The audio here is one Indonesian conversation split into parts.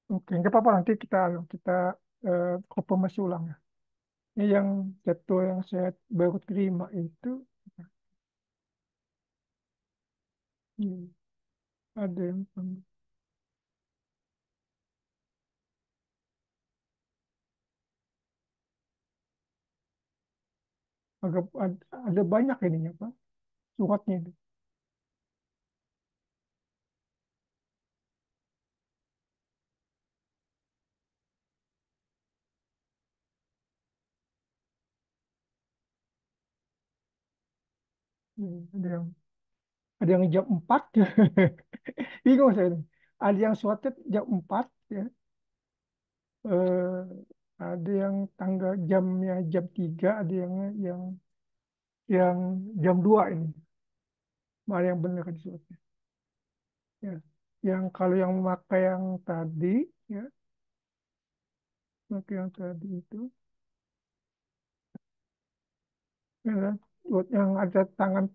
Oke, nggak apa-apa nanti kita konfirmasi ulang ya. Ini yang jadwal yang saya baru terima itu hmm, ada yang ada banyak ininya Pak, suratnya itu. Ada yang jam 4 bingung saya ini. Ada yang suratnya jam 4 ya. Eh, ada yang tanggal jamnya jam 3, ada yang jam 2 ini. Mana yang benar di suratnya? Ya. Yang kalau yang memakai yang tadi ya, pakai yang tadi itu ya, kan? Buat yang ada tangan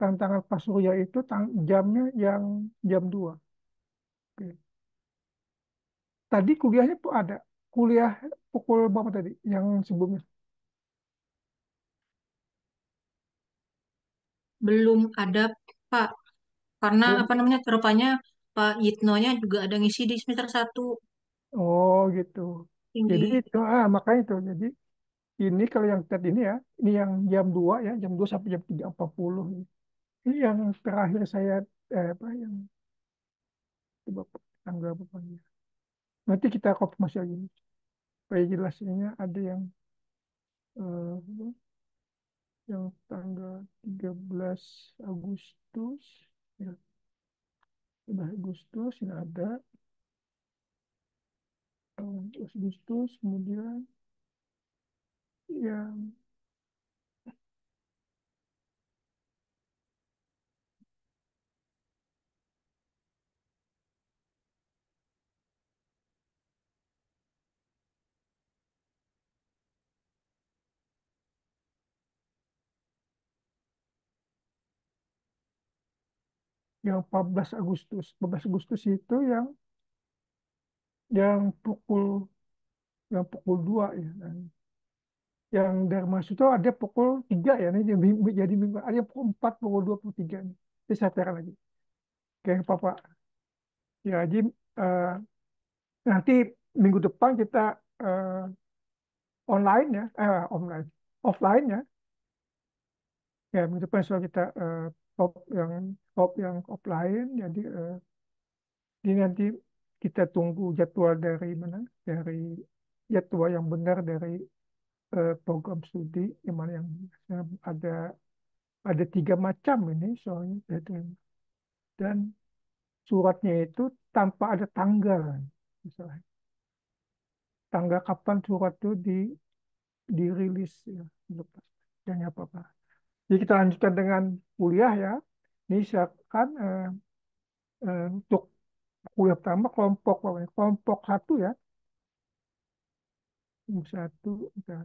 Pak Surya itu jamnya yang jam 2. Oke. Tadi kuliahnya tuh ada. Kuliah pukul berapa tadi? Yang sebelumnya. Belum ada, Pak. Karena Belum. apa namanya? Rupanya Pak Yitnonya juga ada ngisi di semester satu Oh gitu. Jadi tinggi. itu, makanya itu. Jadi ini kalau yang tadi ini ya, ini yang jam 2 ya, jam 2 sampai jam 3.40. Ini yang terakhir saya, apa, yang coba tanggal berapa ya. Nanti kita konfirmasi lagi. Supaya jelasnya ada yang tanggal 13 Agustus, ya, 13 Agustus ini ada, 13 Agustus, kemudian yang yang 14 Agustus. 14 Agustus itu yang pukul yang pukul 2 ya. Dan yang Dharma Suto ada pukul 3 ya. Ini jadi minggu. Ada yang pukul 4, pukul 23 nih. Jadi saya tanya lagi. Oke, Bapak. Ya, jadi eh, nanti minggu depan kita eh, online ya. Online. Offline ya. Ya, minggu depan soal kita hop yang offline. Jadi nanti kita tunggu jadwal dari mana? Dari jadwal yang benar dari program studi yang mana yang ada ada 3 macam ini soalnya dan suratnya itu tanpa ada tanggal misalnya tanggal kapan surat itu dirilis ya lepas dan apa apa. Jadi kita lanjutkan dengan kuliah ya. Ini silakan untuk kuliah pertama kelompok satu ya, kelompok satu dan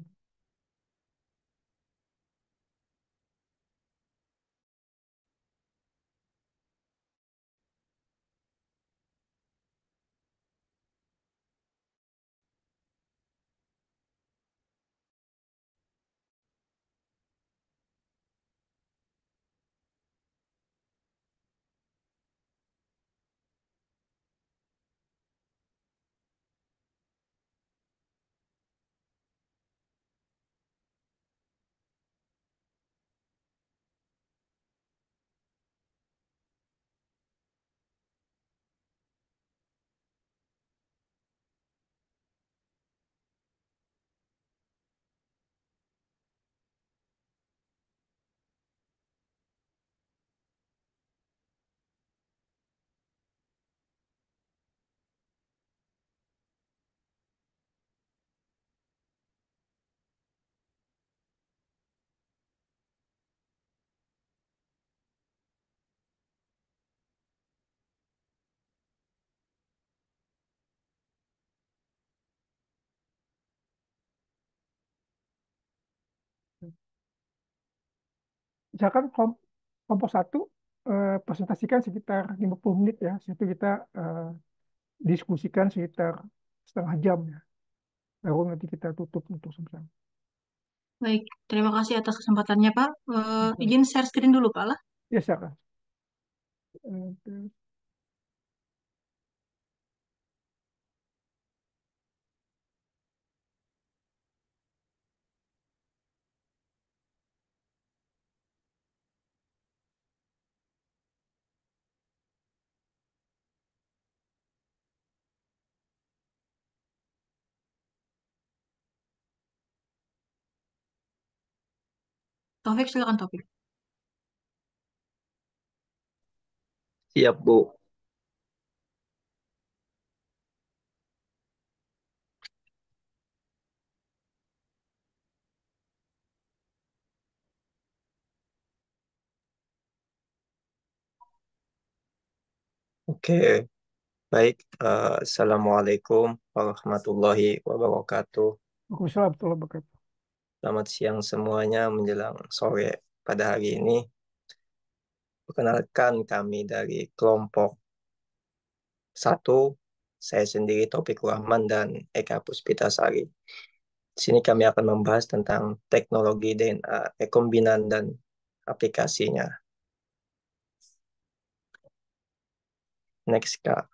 Misalkan kelompok satu presentasikan sekitar 50 menit ya, situ kita eh, diskusikan sekitar setengah jam ya, baru nanti kita tutup untuk sama-sama. Baik, terima kasih atas kesempatannya, Pak. Oke. Izin share screen dulu, Pak lah. Ya, silakan. Eh, Taufik, silakan Taufik. Siap, Bu. Oke, baik. Assalamualaikum warahmatullahi wabarakatuh. Waalaikumsalam warahmatullahi wabarakatuh. Selamat siang semuanya menjelang sore pada hari ini. Perkenalkan kami dari kelompok satu, saya sendiri Taufikur Rahman dan Eka Puspitasari. Di sini kami akan membahas tentang teknologi DNA rekombinan dan aplikasinya. Next, Kak.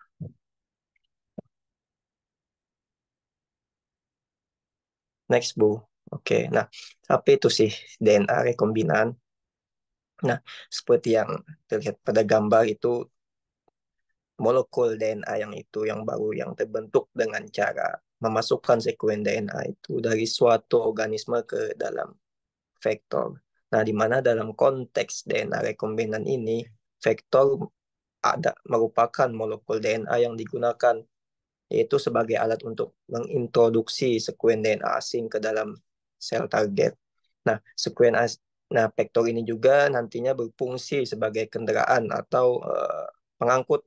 Next, Bu. Oke, nah, apa itu sih DNA rekombinan? Nah, seperti yang terlihat pada gambar itu, molekul DNA yang baru yang terbentuk dengan cara memasukkan sekuen DNA itu dari suatu organisme ke dalam vektor. Nah, di mana dalam konteks DNA rekombinan ini, vektor merupakan molekul DNA yang digunakan yaitu sebagai alat untuk mengintroduksi sekuen DNA asing ke dalam sel target. Nah, nah, vektor ini juga nantinya berfungsi sebagai kendaraan atau pengangkut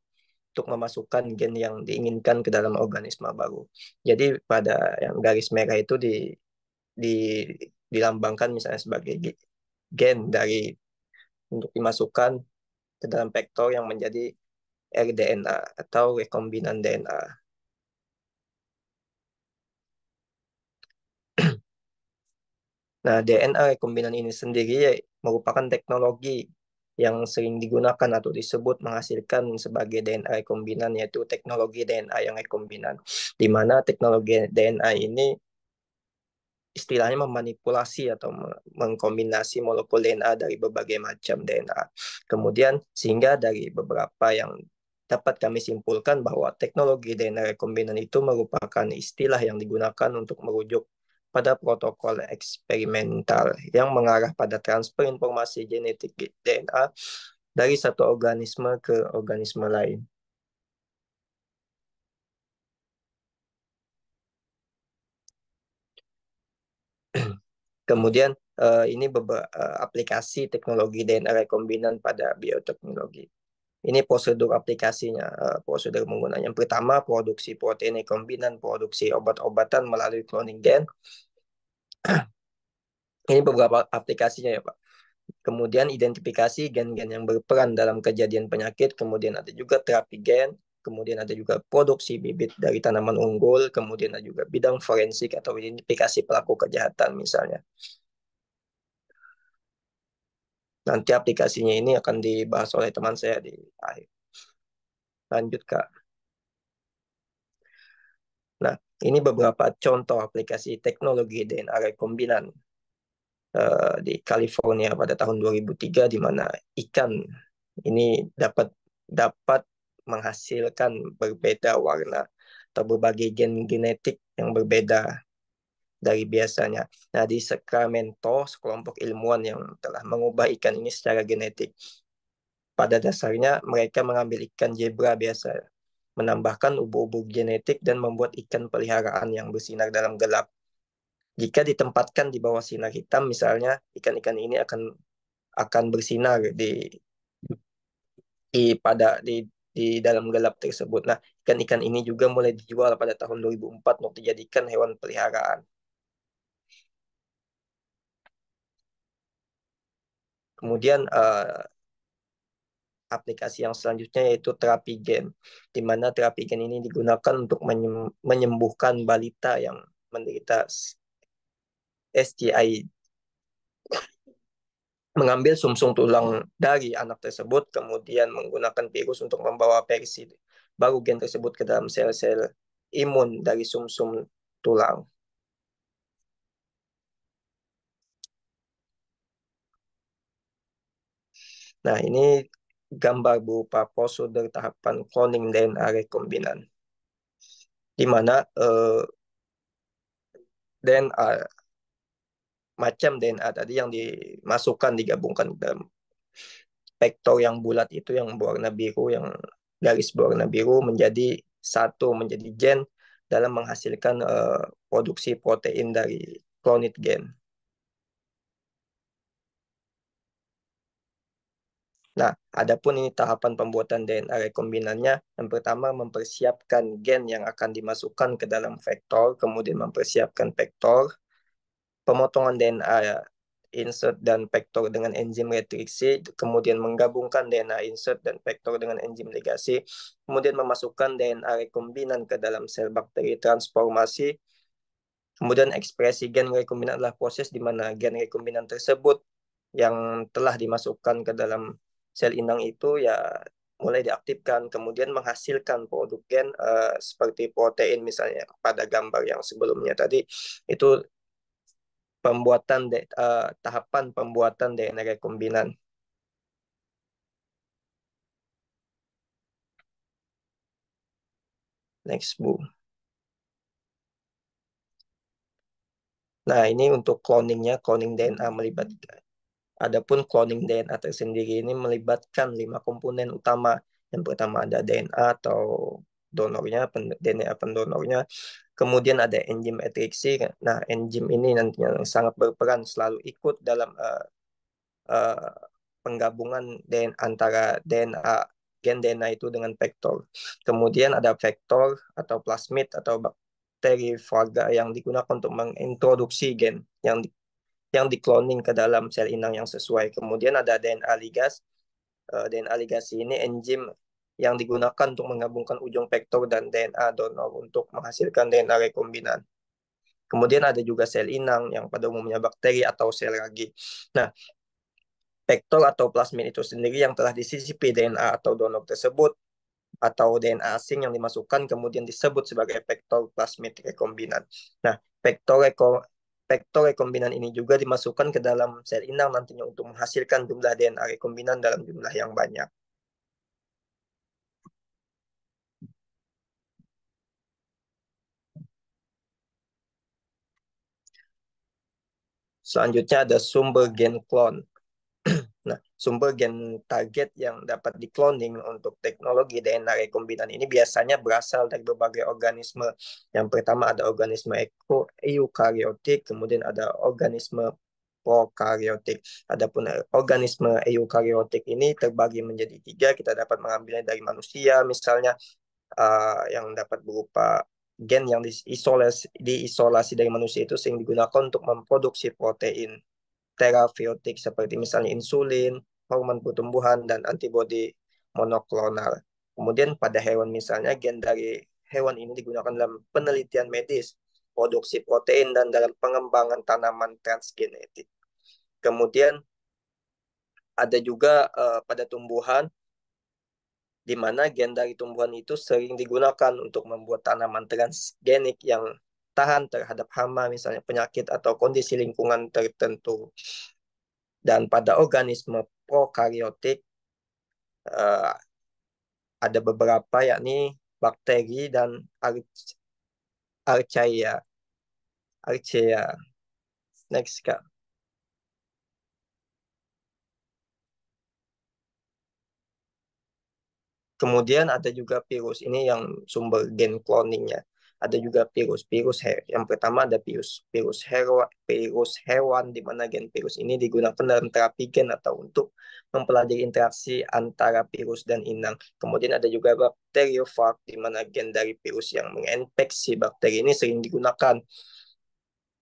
untuk memasukkan gen yang diinginkan ke dalam organisme baru. Jadi pada yang garis merah itu di dilambangkan misalnya sebagai gen dari untuk dimasukkan ke dalam vektor yang menjadi rDNA atau rekombinan DNA. Nah, DNA rekombinan ini sendiri merupakan teknologi yang sering digunakan atau disebut menghasilkan sebagai DNA rekombinan, yaitu teknologi DNA yang rekombinan, di mana teknologi DNA ini istilahnya memanipulasi atau mengkombinasi molekul DNA dari berbagai macam DNA. Kemudian sehingga dari beberapa yang dapat kami simpulkan bahwa teknologi DNA rekombinan itu merupakan istilah yang digunakan untuk merujuk pada protokol eksperimental yang mengarah pada transfer informasi genetik DNA dari satu organisme ke organisme lain. Kemudian ini aplikasi teknologi DNA rekombinan pada bioteknologi. Ini prosedur aplikasinya, prosedur menggunakan. Yang pertama, produksi protein rekombinan, produksi obat-obatan melalui cloning gen. Ini beberapa aplikasinya ya, Pak. Kemudian identifikasi gen-gen yang berperan dalam kejadian penyakit, kemudian ada juga terapi gen, kemudian ada juga produksi bibit dari tanaman unggul, kemudian ada juga bidang forensik atau identifikasi pelaku kejahatan misalnya. Nanti aplikasinya ini akan dibahas oleh teman saya di akhir. Lanjut, Kak. Nah, ini beberapa contoh aplikasi teknologi DNA rekombinan di California pada tahun 2003, di mana ikan ini dapat dapat menghasilkan berbeda warna atau berbagai gen genetik yang berbeda dari biasanya. Nah, di Sacramento, sekelompok ilmuwan yang telah mengubah ikan ini secara genetik. Pada dasarnya, mereka mengambil ikan zebra biasa, menambahkan ubur-ubur genetik dan membuat ikan peliharaan yang bersinar dalam gelap. Jika ditempatkan di bawah sinar hitam, misalnya, ikan-ikan ini akan bersinar di dalam gelap tersebut. Nah, ikan-ikan ini juga mulai dijual pada tahun 2004 untuk dijadikan hewan peliharaan. Kemudian aplikasi yang selanjutnya yaitu terapi gen, di mana terapi gen ini digunakan untuk menyembuhkan balita yang menderita STI, mengambil sumsum tulang dari anak tersebut, kemudian menggunakan virus untuk membawa versi baru gen tersebut ke dalam sel-sel imun dari sumsum tulang. Nah, ini gambar berupa prosedur tahapan cloning DNA rekombinan, di mana DNA macam DNA tadi yang dimasukkan, digabungkan dalam vektor yang bulat itu, yang berwarna biru, yang garis berwarna biru, menjadi satu, menjadi gen dalam menghasilkan produksi protein dari cloned gen. Nah, adapun ini tahapan pembuatan DNA rekombinannya, yang pertama mempersiapkan gen yang akan dimasukkan ke dalam vektor, kemudian mempersiapkan vektor, pemotongan DNA insert dan vektor dengan enzim retriksi, kemudian menggabungkan DNA insert dan vektor dengan enzim ligasi, kemudian memasukkan DNA rekombinan ke dalam sel bakteri transformasi, kemudian ekspresi gen rekombinan adalah proses di mana gen rekombinan tersebut yang telah dimasukkan ke dalam sel inang itu ya mulai diaktifkan, kemudian menghasilkan produk gen seperti protein misalnya pada gambar yang sebelumnya tadi. Itu tahapan pembuatan DNA rekombinan. Next, Bu. Nah, ini untuk cloningnya, cloning DNA melibatkan. Adapun cloning DNA tersendiri ini melibatkan 5 komponen utama. Yang pertama ada DNA atau donornya, DNA pendonornya. Kemudian ada enzim matriksi. Nah, enzim ini nantinya sangat berperan, selalu ikut dalam penggabungan antara DNA gen DNA itu dengan vektor. Kemudian ada vektor atau plasmid atau bakteri faga yang digunakan untuk mengintroduksi gen yang dikloning ke dalam sel inang yang sesuai. Kemudian ada DNA ligas. DNA ligasi ini enzim yang digunakan untuk menggabungkan ujung vektor dan DNA donor untuk menghasilkan DNA rekombinan. Kemudian ada juga sel inang yang pada umumnya bakteri atau sel ragi. Nah, vektor atau plasmid itu sendiri yang telah disisipi DNA atau donor tersebut atau DNA asing yang dimasukkan kemudian disebut sebagai vektor plasmid rekombinan. Nah, vektor rekombinan ini juga dimasukkan ke dalam sel inang nantinya untuk menghasilkan jumlah DNA rekombinan dalam jumlah yang banyak. Selanjutnya ada sumber gen clone. Nah, sumber gen target yang dapat dikloning untuk teknologi DNA rekombinan ini biasanya berasal dari berbagai organisme. Yang pertama ada organisme eukariotik, kemudian ada organisme prokaryotik. Adapun organisme eukariotik ini terbagi menjadi 3. Kita dapat mengambilnya dari manusia, misalnya yang dapat berupa gen yang diisolasi dari manusia itu sehingga digunakan untuk memproduksi protein terapeutik seperti misalnya insulin, hormon pertumbuhan, dan antibodi monoklonal. Kemudian pada hewan misalnya gen dari hewan ini digunakan dalam penelitian medis, produksi protein, dan dalam pengembangan tanaman transgenetik. Kemudian ada juga pada tumbuhan, di mana gen dari tumbuhan itu sering digunakan untuk membuat tanaman transgenik yang tahan terhadap hama, misalnya penyakit atau kondisi lingkungan tertentu. Dan pada organisme prokaryotik ada beberapa, yakni bakteri dan archaea. Archaea. Next, Kak. Kemudian ada juga virus, ini yang sumber gen cloningnya. Ada juga virus yang pertama ada virus hewan, di mana gen virus ini digunakan dalam terapi gen atau untuk mempelajari interaksi antara virus dan inang. Kemudian ada juga bakteriofag, di mana gen dari virus yang menginfeksi bakteri ini sering digunakan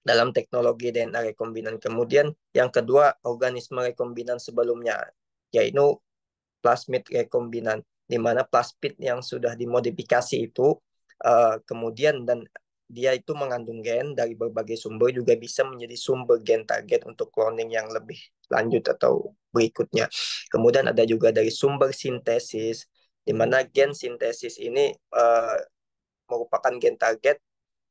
dalam teknologi DNA rekombinan. Kemudian yang kedua, organisme rekombinan sebelumnya, yaitu plasmid rekombinan, di mana plasmid yang sudah dimodifikasi itu kemudian dan dia itu mengandung gen dari berbagai sumber, juga bisa menjadi sumber gen target untuk cloning yang lebih lanjut atau berikutnya. Kemudian ada juga dari sumber sintesis, di mana gen sintesis ini merupakan gen target,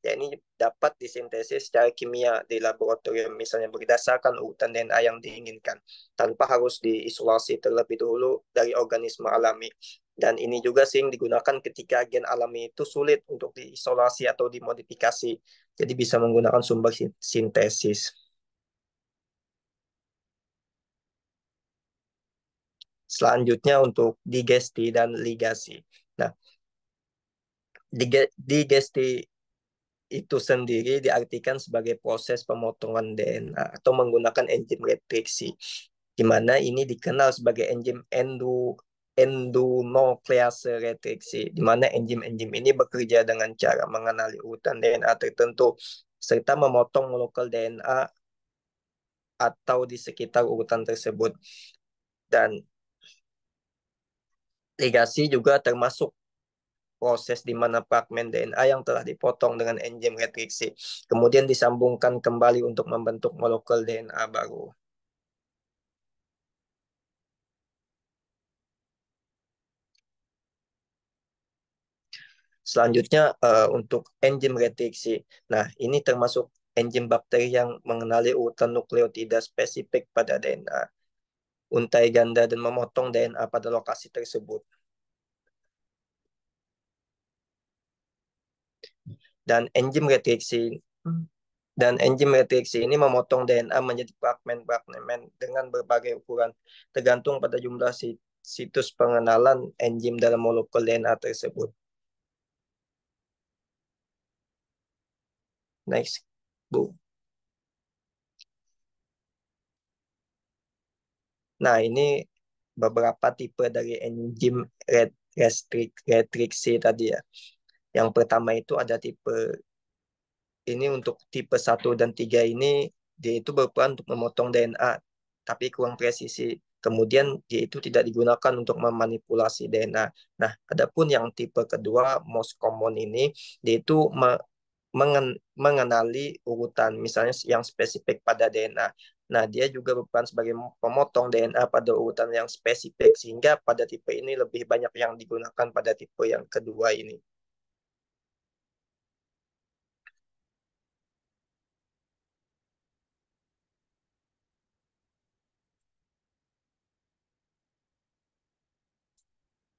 ya ini dapat disintesis secara kimia di laboratorium, misalnya berdasarkan urutan DNA yang diinginkan, tanpa harus diisolasi terlebih dahulu dari organisme alami. Dan ini juga sering digunakan ketika gen alami itu sulit untuk diisolasi atau dimodifikasi. Jadi bisa menggunakan sumber sintesis. Selanjutnya untuk digesti dan ligasi. Nah, digesti itu sendiri diartikan sebagai proses pemotongan DNA atau menggunakan enzim retriksi, di mana ini dikenal sebagai enzim endonuklease retriksi, di mana enzim-enzim ini bekerja dengan cara mengenali urutan DNA tertentu serta memotong molekul DNA atau di sekitar urutan tersebut. Dan ligasi juga termasuk proses di mana fragmen DNA yang telah dipotong dengan enzim retriksi kemudian disambungkan kembali untuk membentuk molekul DNA baru. Selanjutnya untuk enzim retriksi. Nah, ini termasuk enzim bakteri yang mengenali urutan nukleotida spesifik pada DNA, untai ganda, dan memotong DNA pada lokasi tersebut. Dan enzim retriksi ini memotong DNA menjadi fragmen-fragmen dengan berbagai ukuran, tergantung pada jumlah situs pengenalan enzim dalam molekul DNA tersebut. Next, Bu. Nah, ini beberapa tipe dari enzim retriksi tadi ya. Yang pertama itu ada tipe ini, untuk tipe 1 dan 3 ini dia itu berperan untuk memotong DNA tapi kurang presisi. Kemudian dia itu tidak digunakan untuk memanipulasi DNA. Nah, adapun yang tipe kedua most common ini dia itu mengenali urutan misalnya yang spesifik pada DNA. Nah, dia juga berperan sebagai pemotong DNA pada urutan yang spesifik, sehingga pada tipe ini lebih banyak yang digunakan pada tipe yang kedua ini.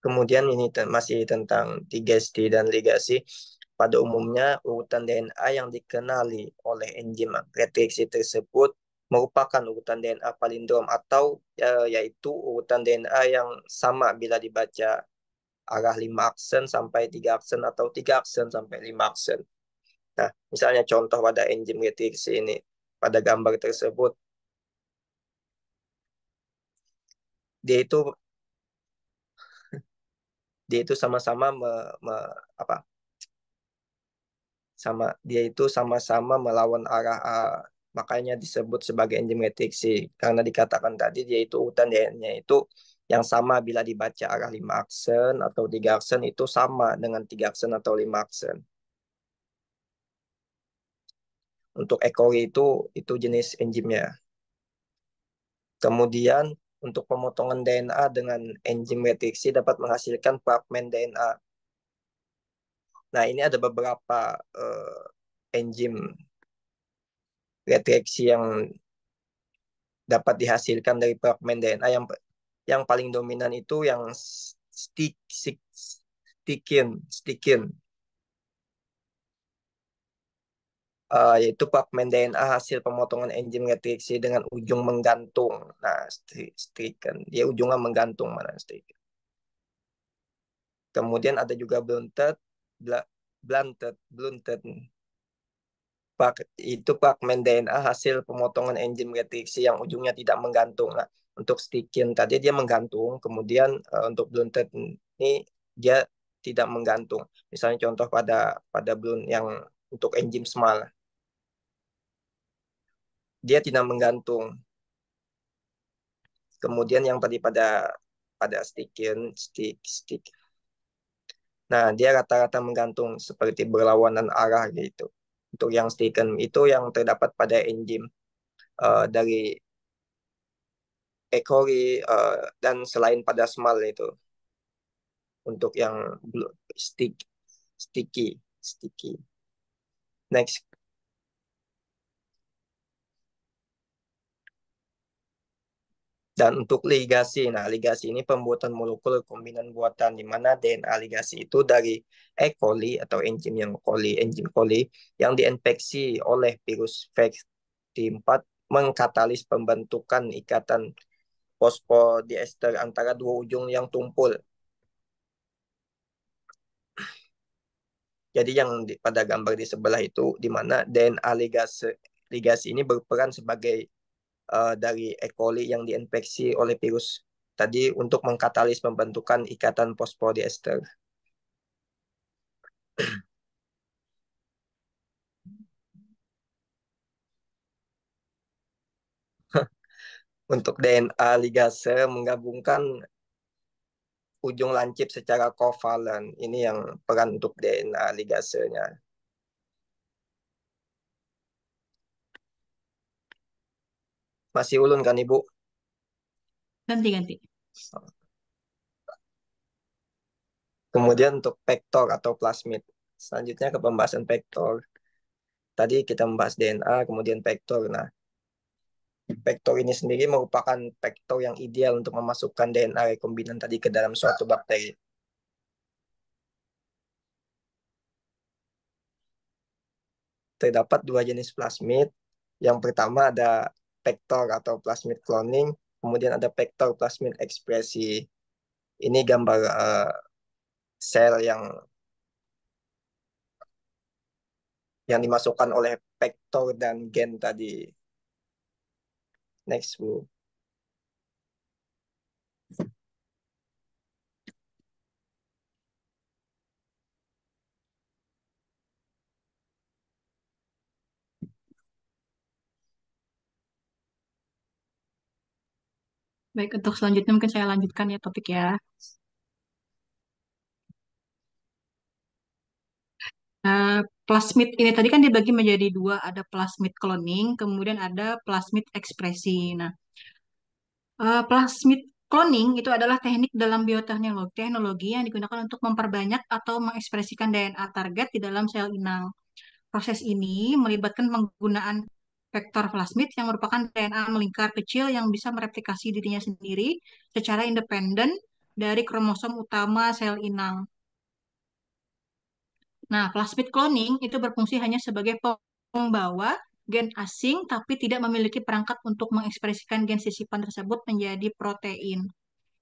Kemudian ini masih tentang digesti dan ligasi. Pada umumnya, urutan DNA yang dikenali oleh enzim retriksi tersebut merupakan urutan DNA palindrom atau yaitu urutan DNA yang sama bila dibaca arah 5 aksen sampai 3 aksen atau 3 aksen sampai 5 aksen. Nah, misalnya contoh pada enzim retriksi ini, pada gambar tersebut, dia itu sama-sama dia itu sama-sama melawan arah A. Makanya disebut sebagai enzim retriksi karena dikatakan tadi dia itu urutan DNA itu yang sama bila dibaca arah 5 aksen atau 3 aksen itu sama dengan 3 aksen atau 5 aksen. Untuk E. coli itu jenis enzimnya. Kemudian untuk pemotongan DNA dengan enzim retriksi dapat menghasilkan fragmen DNA. Nah, ini ada beberapa enzim retriksi yang dapat dihasilkan dari fragmen DNA. Yang paling dominan itu yang stikin, yaitu fragmen DNA hasil pemotongan enzim retriksi dengan ujung menggantung. Nah, stikin, dia ujungnya menggantung, mana stikin. Kemudian ada juga blunted. Itu fragmen DNA hasil pemotongan enzim retriksi yang ujungnya tidak menggantung. Nah, untuk stikin tadi dia menggantung, kemudian untuk blunted ini dia tidak menggantung. Misalnya contoh pada blunt yang untuk enzim SMAL. dia tidak menggantung. Kemudian yang tadi pada stick. Nah, dia rata-rata menggantung seperti berlawanan arah gitu. Untuk yang sticken itu yang terdapat pada enzim dari E. coli dan selain pada small itu. Untuk yang sticky. Next. Dan untuk ligasi, nah ligasi ini pembuatan molekul rekombinan buatan, di mana DNA ligasi itu dari E. coli atau enzim coli yang diinfeksi oleh virus VAX-T4 mengkatalis pembentukan ikatan fosfodiester antara dua ujung yang tumpul. Jadi yang pada gambar di sebelah itu, di mana DNA ligasi ini berperan sebagai dari E. coli yang diinfeksi oleh virus tadi untuk mengkatalis pembentukan ikatan fosfodiester. Untuk DNA ligase menggabungkan ujung lancip secara kovalen. Ini yang peran untuk DNA ligasenya. Masih ulun kan Ibu? Ganti-ganti. Kemudian untuk vektor atau plasmid. Selanjutnya ke pembahasan vektor. Tadi kita membahas DNA, kemudian vektor. Nah, vektor ini sendiri merupakan vektor yang ideal untuk memasukkan DNA rekombinan tadi ke dalam suatu bakteri. Terdapat dua jenis plasmid. Yang pertama ada vektor atau plasmid cloning, kemudian ada vektor plasmid ekspresi. Ini gambar sel yang dimasukkan oleh vektor dan gen tadi. Next, Bu. Baik, untuk selanjutnya mungkin saya lanjutkan ya topik ya. Nah, plasmid ini tadi kan dibagi menjadi dua, ada plasmid cloning, kemudian ada plasmid ekspresi. Nah, plasmid cloning itu adalah teknik dalam bioteknologi yang digunakan untuk memperbanyak atau mengekspresikan DNA target di dalam sel inang. Proses ini melibatkan penggunaan vektor plasmid yang merupakan DNA melingkar kecil yang bisa mereplikasi dirinya sendiri secara independen dari kromosom utama sel inang. Nah, plasmid cloning itu berfungsi hanya sebagai pembawa gen asing tapi tidak memiliki perangkat untuk mengekspresikan gen sisipan tersebut menjadi protein.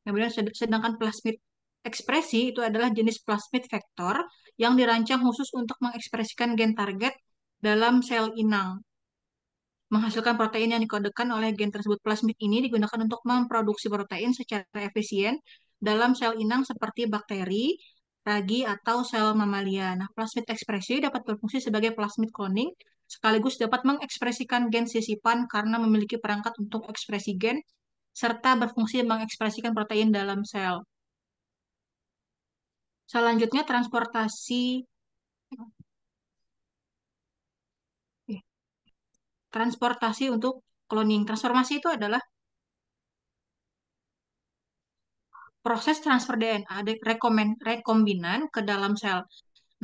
Kemudian sedangkan plasmid ekspresi itu adalah jenis plasmid vektor yang dirancang khusus untuk mengekspresikan gen target dalam sel inang. Menghasilkan protein yang dikodekan oleh gen tersebut. Plasmid ini digunakan untuk memproduksi protein secara efisien dalam sel inang seperti bakteri, ragi, atau sel mamalia. Nah, plasmid ekspresi dapat berfungsi sebagai plasmid cloning, sekaligus dapat mengekspresikan gen sisipan karena memiliki perangkat untuk ekspresi gen, serta berfungsi mengekspresikan protein dalam sel. Selanjutnya, transportasi untuk cloning. Transformasi itu adalah proses transfer DNA rekombinan ke dalam sel.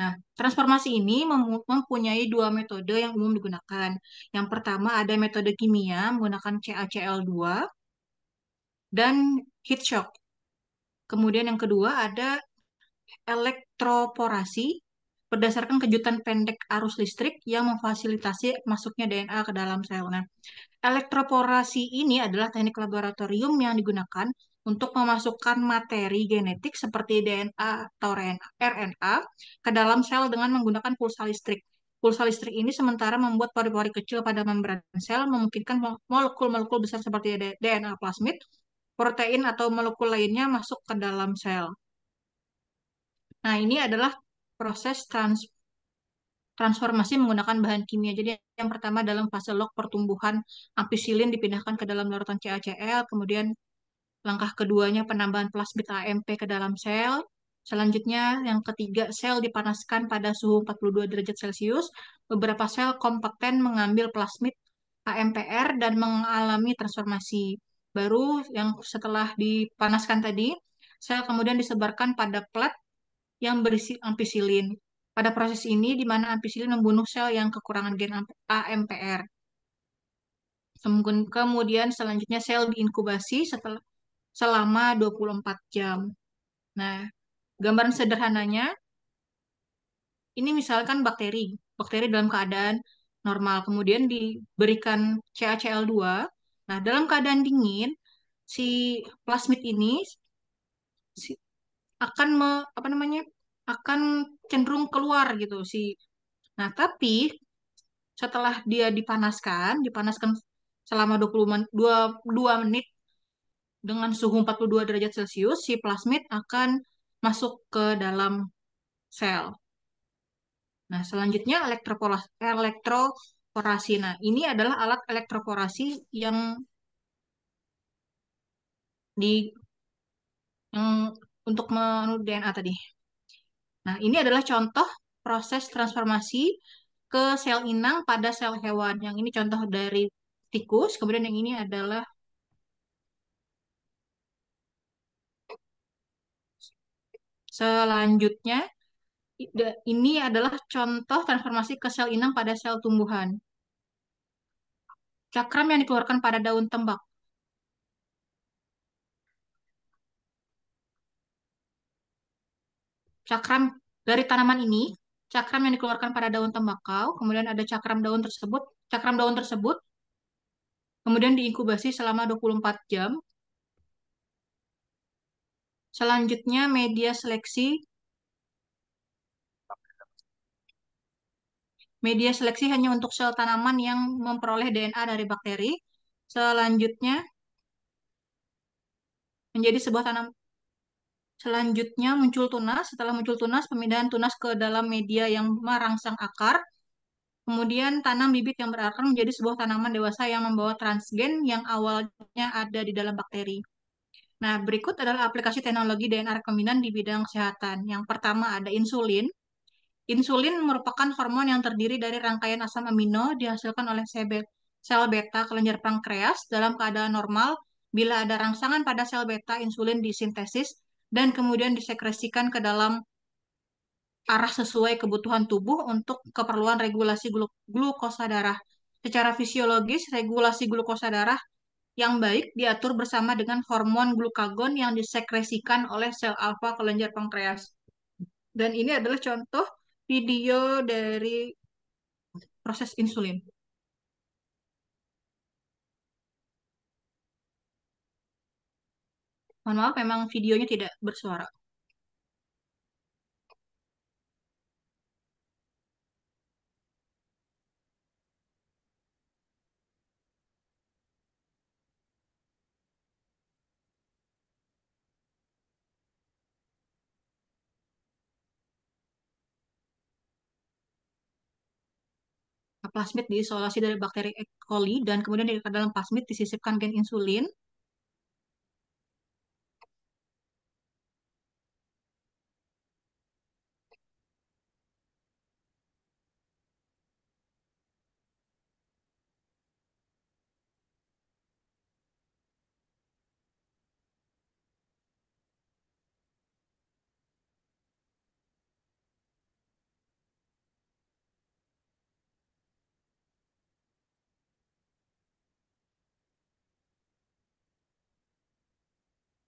Nah, transformasi ini mempunyai dua metode yang umum digunakan. Yang pertama ada metode kimia menggunakan CaCl2 dan heat shock. Kemudian yang kedua ada elektroporasi berdasarkan kejutan pendek arus listrik yang memfasilitasi masuknya DNA ke dalam sel. Nah, elektroporasi ini adalah teknik laboratorium yang digunakan untuk memasukkan materi genetik seperti DNA atau RNA ke dalam sel dengan menggunakan pulsa listrik. Pulsa listrik ini sementara membuat pori-pori kecil pada membran sel, memungkinkan molekul-molekul besar seperti DNA plasmid, protein, atau molekul lainnya masuk ke dalam sel. Nah, ini adalah proses transformasi menggunakan bahan kimia. Jadi yang pertama dalam fase log pertumbuhan ampicillin dipindahkan ke dalam larutan CaCl, kemudian langkah keduanya penambahan plasmid AMP ke dalam sel. Selanjutnya yang ketiga sel dipanaskan pada suhu 42 derajat Celcius. Beberapa sel kompeten mengambil plasmid AMPR dan mengalami transformasi. Baru yang setelah dipanaskan tadi, sel kemudian disebarkan pada plat yang berisi ampicillin. Pada proses ini, di mana ampicillin membunuh sel yang kekurangan gen AMPR. Kemudian selanjutnya sel diinkubasi selama 24 jam. Nah, gambaran sederhananya, ini misalkan bakteri. Bakteri dalam keadaan normal. Kemudian diberikan CaCl2. Nah, dalam keadaan dingin, si plasmid ini si- akan apa namanya? Akan cenderung keluar gitu si. Nah, tapi setelah dia dipanaskan selama 22 menit dengan suhu 42 derajat Celcius, si plasmid akan masuk ke dalam sel. Nah, selanjutnya elektroporasi. Nah, ini adalah alat elektroporasi yang di yang untuk menurut DNA tadi. Nah, ini adalah contoh proses transformasi ke sel inang pada sel hewan. Yang ini contoh dari tikus, kemudian yang ini adalah selanjutnya ini adalah contoh transformasi ke sel inang pada sel tumbuhan. Cakram yang dikeluarkan pada daun tembak. Cakram dari tanaman ini, cakram yang dikeluarkan pada daun tembakau, kemudian ada cakram daun tersebut, kemudian diinkubasi selama 24 jam. Selanjutnya media seleksi hanya untuk sel tanaman yang memperoleh DNA dari bakteri. Selanjutnya menjadi sebuah tanam. Selanjutnya muncul tunas. Setelah muncul tunas, pemindahan tunas ke dalam media yang merangsang akar. Kemudian tanam bibit yang berakar menjadi sebuah tanaman dewasa yang membawa transgen yang awalnya ada di dalam bakteri. Nah, berikut adalah aplikasi teknologi DNA rekombinan di bidang kesehatan. Yang pertama ada insulin. Insulin merupakan hormon yang terdiri dari rangkaian asam amino dihasilkan oleh sel beta kelenjar pankreas dalam keadaan normal. Bila ada rangsangan pada sel beta, insulin disintesis dan kemudian disekresikan ke dalam arah sesuai kebutuhan tubuh untuk keperluan regulasi glukosa darah. Secara fisiologis, regulasi glukosa darah yang baik diatur bersama dengan hormon glukagon yang disekresikan oleh sel alfa kelenjar pankreas. Dan ini adalah contoh video dari proses insulin. Mohon maaf, memang videonya tidak bersuara. Nah, plasmid diisolasi dari bakteri E. coli dan kemudian di dalam plasmid disisipkan gen insulin.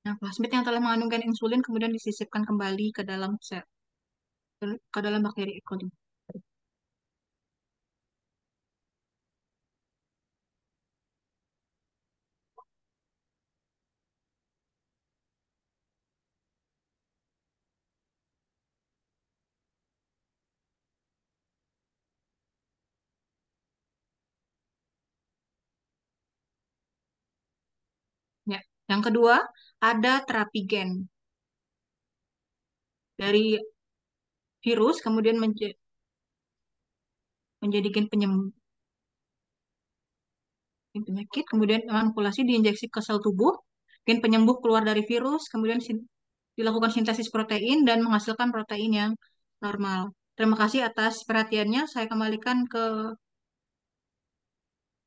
Nah, plasmid yang telah mengandung gen insulin kemudian disisipkan kembali ke dalam sel, ke dalam bakteri E. coli. Ya. Yang kedua, ada terapi gen dari virus kemudian menjadi gen penyembuh penyakit, kemudian manipulasi diinjeksi ke sel tubuh, gen penyembuh keluar dari virus, kemudian dilakukan sintesis protein dan menghasilkan protein yang normal. Terima kasih atas perhatiannya. Saya kembalikan ke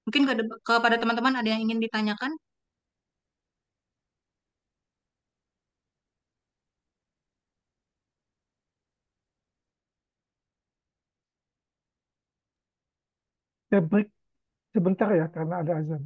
mungkin kepada teman-teman ada yang ingin ditanyakan. Ya break sebentar ya karena ada azan.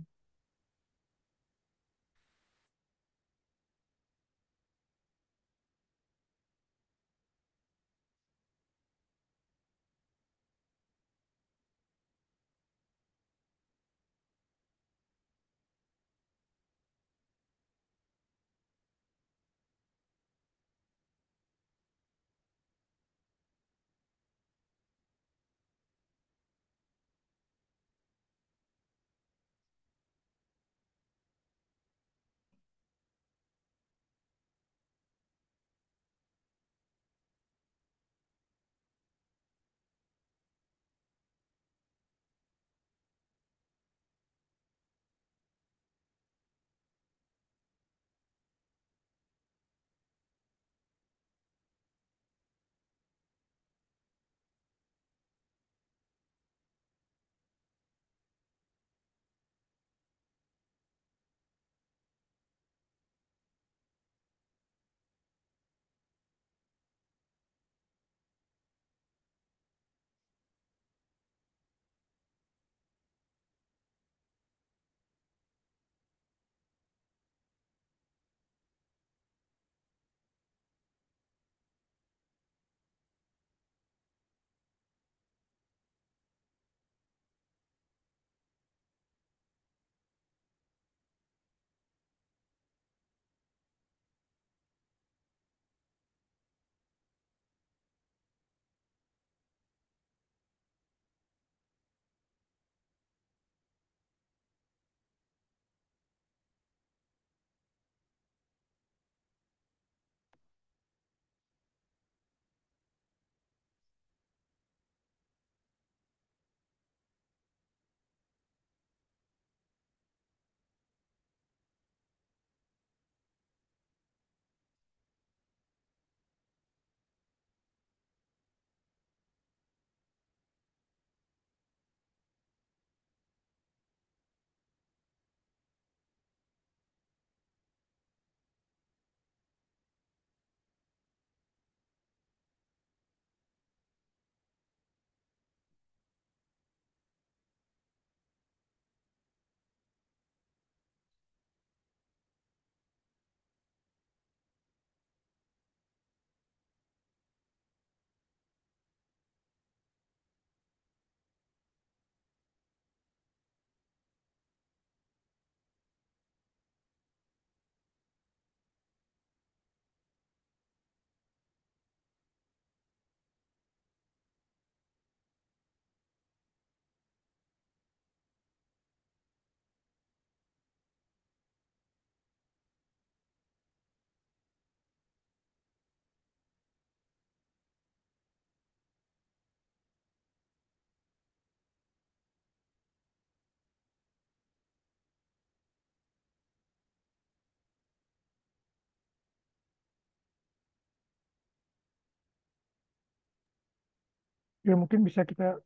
Ya mungkin bisa kita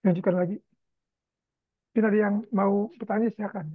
lanjutkan lagi. Mungkin ada yang mau bertanya silakan.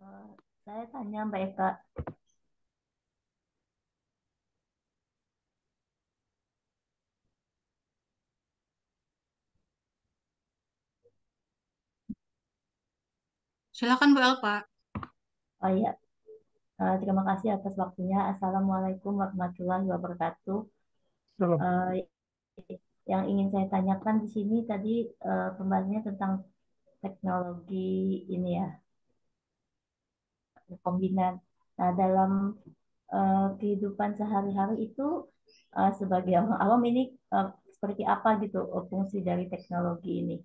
Eh, saya tanya Mbak Eka, Silakan Bu Elpa. Oh iya, terima kasih atas waktunya. Assalamualaikum warahmatullahi wabarakatuh. Dalam Eh, yang ingin saya tanyakan di sini tadi pembahasannya tentang teknologi ini ya, rekombinan. Nah, dalam kehidupan sehari-hari itu sebagai orang awam ini seperti apa gitu fungsi dari teknologi ini?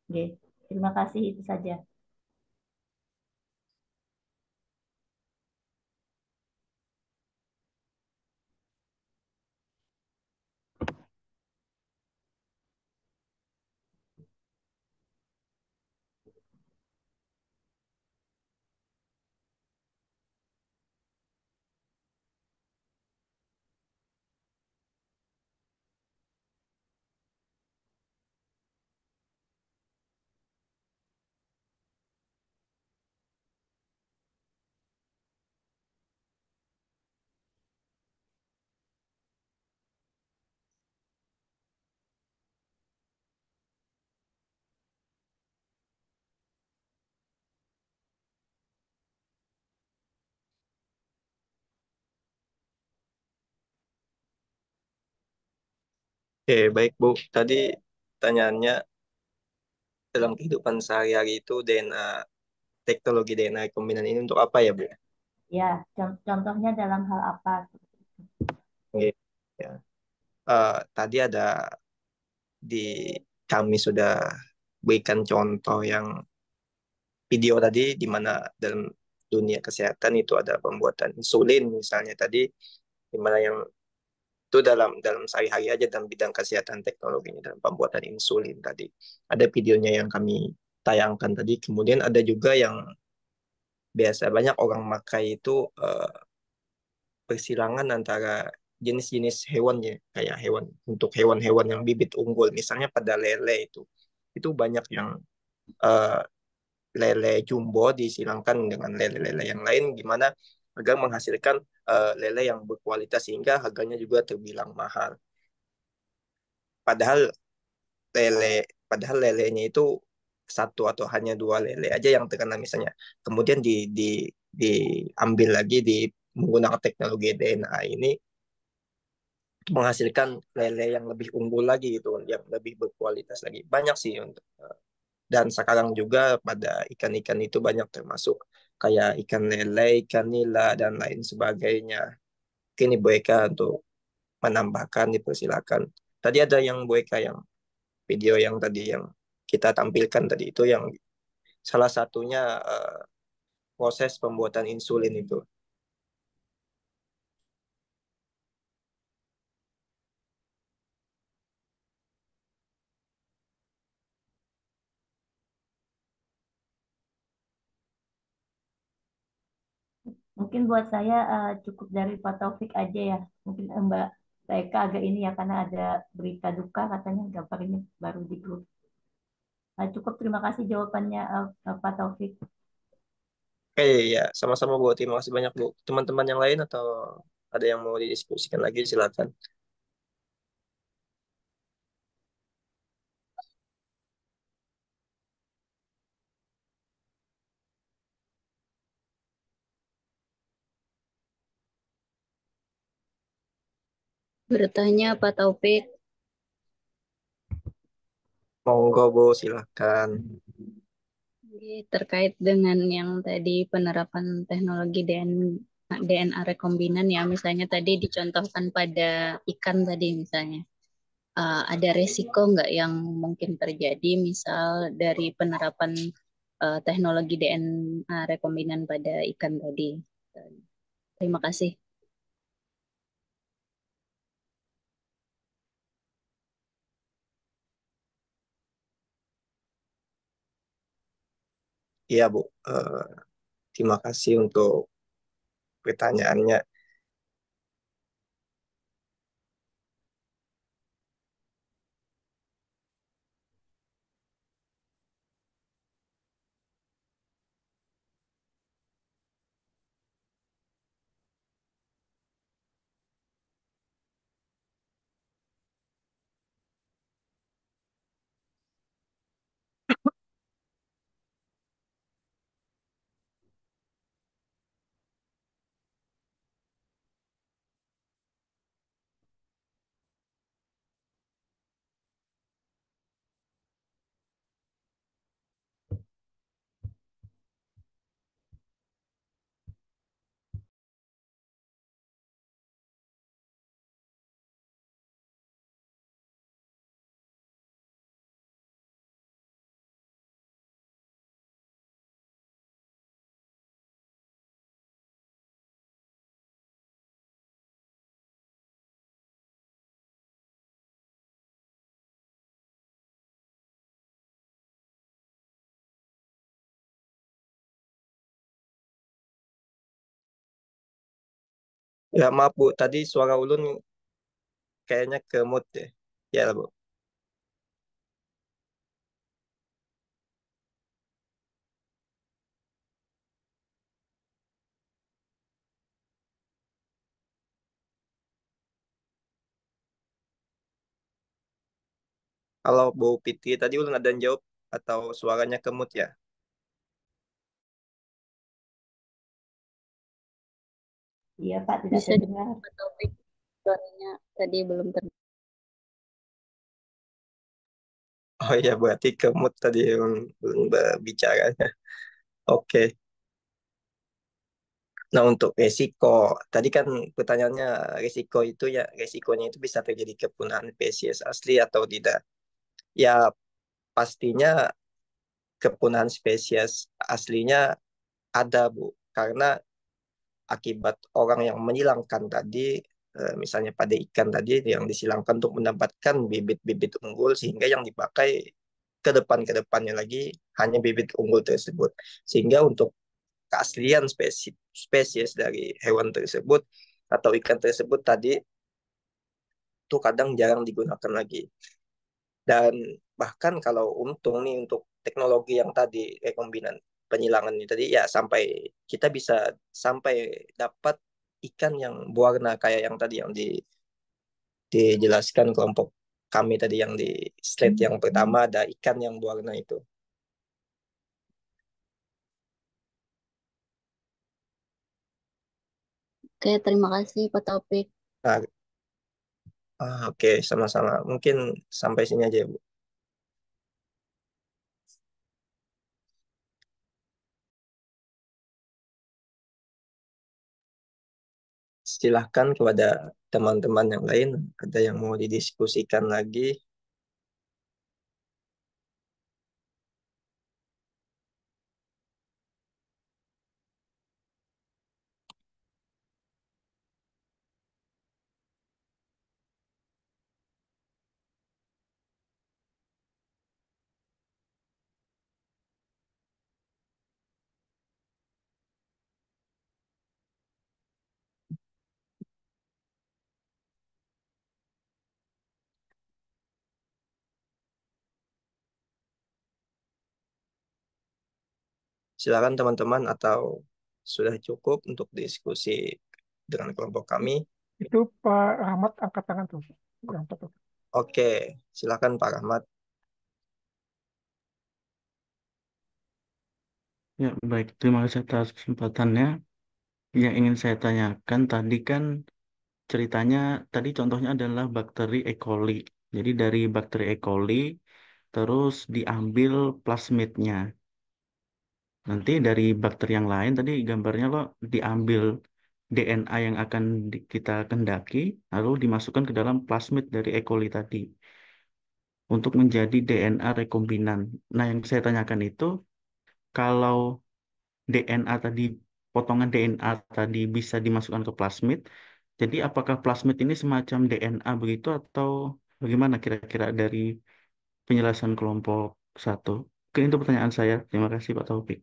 Oke, terima kasih itu saja. Oke, baik Bu. Tadi pertanyaannya dalam kehidupan sehari-hari itu DNA, teknologi DNA rekombinan ini untuk apa ya Bu? Ya, contohnya dalam hal apa? Oke. Ya. Tadi ada di kami sudah berikan contoh yang video tadi di mana dalam dunia kesehatan itu ada pembuatan insulin misalnya tadi di mana yang itu dalam dalam sehari-hari aja dalam bidang kesehatan teknologinya dalam pembuatan insulin tadi ada videonya yang kami tayangkan tadi kemudian ada juga yang biasa banyak orang makai itu persilangan antara jenis-jenis hewannya kayak hewan untuk hewan-hewan yang bibit unggul misalnya pada lele itu banyak yang eh, lele jumbo disilangkan dengan lele-lele yang lain gimana agar menghasilkan lele yang berkualitas sehingga harganya juga terbilang mahal. Padahal lele padahal lelenya itu satu atau hanya dua lele aja yang terkena misalnya. Kemudian diambil lagi di menggunakan teknologi DNA ini menghasilkan lele yang lebih unggul lagi gitu, yang lebih berkualitas lagi. Banyak sih untuk dan sekarang juga pada ikan-ikan itu banyak termasuk kayak ikan lele, ikan nila dan lain sebagainya. Ini Boyka untuk menambahkan dipersilakan. Tadi ada yang Boyka yang video yang tadi yang kita tampilkan tadi itu yang salah satunya proses pembuatan insulin itu. Mungkin buat saya cukup dari Pak Taufik aja ya. Mungkin Mbak Eka agak ini ya karena ada berita duka katanya gambar ini baru di grup. Cukup terima kasih jawabannya Pak Taufik. Oke ya, sama-sama Bu. Terima kasih banyak Bu. Teman-teman yang lain atau ada yang mau didiskusikan lagi silakan. Bertanya Pak Taufik. Monggo Bu, silakan. Terkait dengan yang tadi penerapan teknologi DNA rekombinan ya, misalnya tadi dicontohkan pada ikan tadi misalnya. Ada resiko nggak yang mungkin terjadi misal dari penerapan teknologi DNA rekombinan pada ikan tadi? Terima kasih. Iya Bu, terima kasih untuk pertanyaannya. Ya maaf Bu, tadi suara ulun kayaknya ke mute deh. Ya lah, Bu. Kalau Bu Fitri tadi ulun ada yang jawab atau suaranya ke mute ya? Iya Pak, tidak Bisa terdengar. dibuka topik suaranya tadi belum terdengar. Oh iya, berarti ke mute tadi ulun berbicara. Oke. Nah, untuk resiko, tadi kan pertanyaannya resiko itu ya, resikonya itu bisa terjadi kepunahan spesies asli atau tidak. Ya, pastinya kepunahan spesies aslinya ada, Bu. Karena akibat orang yang menyilangkan tadi, misalnya pada ikan tadi yang disilangkan untuk mendapatkan bibit-bibit unggul, sehingga yang dipakai ke depannya lagi hanya bibit unggul tersebut. Sehingga untuk keaslian spesies dari hewan tersebut atau ikan tersebut tadi itu kadang jarang digunakan lagi. Dan bahkan kalau untung nih untuk teknologi yang tadi rekombinan penyilangan ini tadi ya sampai kita bisa sampai dapat ikan yang berwarna kayak yang tadi yang dijelaskan kelompok kami tadi yang di slide yang pertama ada ikan yang berwarna itu. Oke, terima kasih Pak Taufik. Nah, oke, sama-sama. Mungkin sampai sini aja, Bu. Silahkan kepada teman-teman yang lain, ada yang mau didiskusikan lagi. Silakan teman-teman atau sudah cukup untuk diskusi dengan kelompok kami. Itu Pak Rahmat angkat tangan tuh. Yang pertama. Oke, silakan Pak Rahmat. Ya, baik. Terima kasih atas kesempatannya. Yang ingin saya tanyakan tadi kan ceritanya, tadi contohnya adalah bakteri E. coli. Jadi dari bakteri E. coli, terus diambil plasmidnya. Nanti dari bakteri yang lain, tadi gambarnya lo diambil DNA yang akan kita kendaki, lalu dimasukkan ke dalam plasmid dari E. coli tadi untuk menjadi DNA rekombinan. Nah, yang saya tanyakan itu, kalau DNA tadi, potongan DNA tadi bisa dimasukkan ke plasmid. Jadi apakah plasmid ini semacam DNA begitu atau bagaimana kira-kira dari penjelasan kelompok satu? Oke, itu pertanyaan saya. Terima kasih Pak Taufik.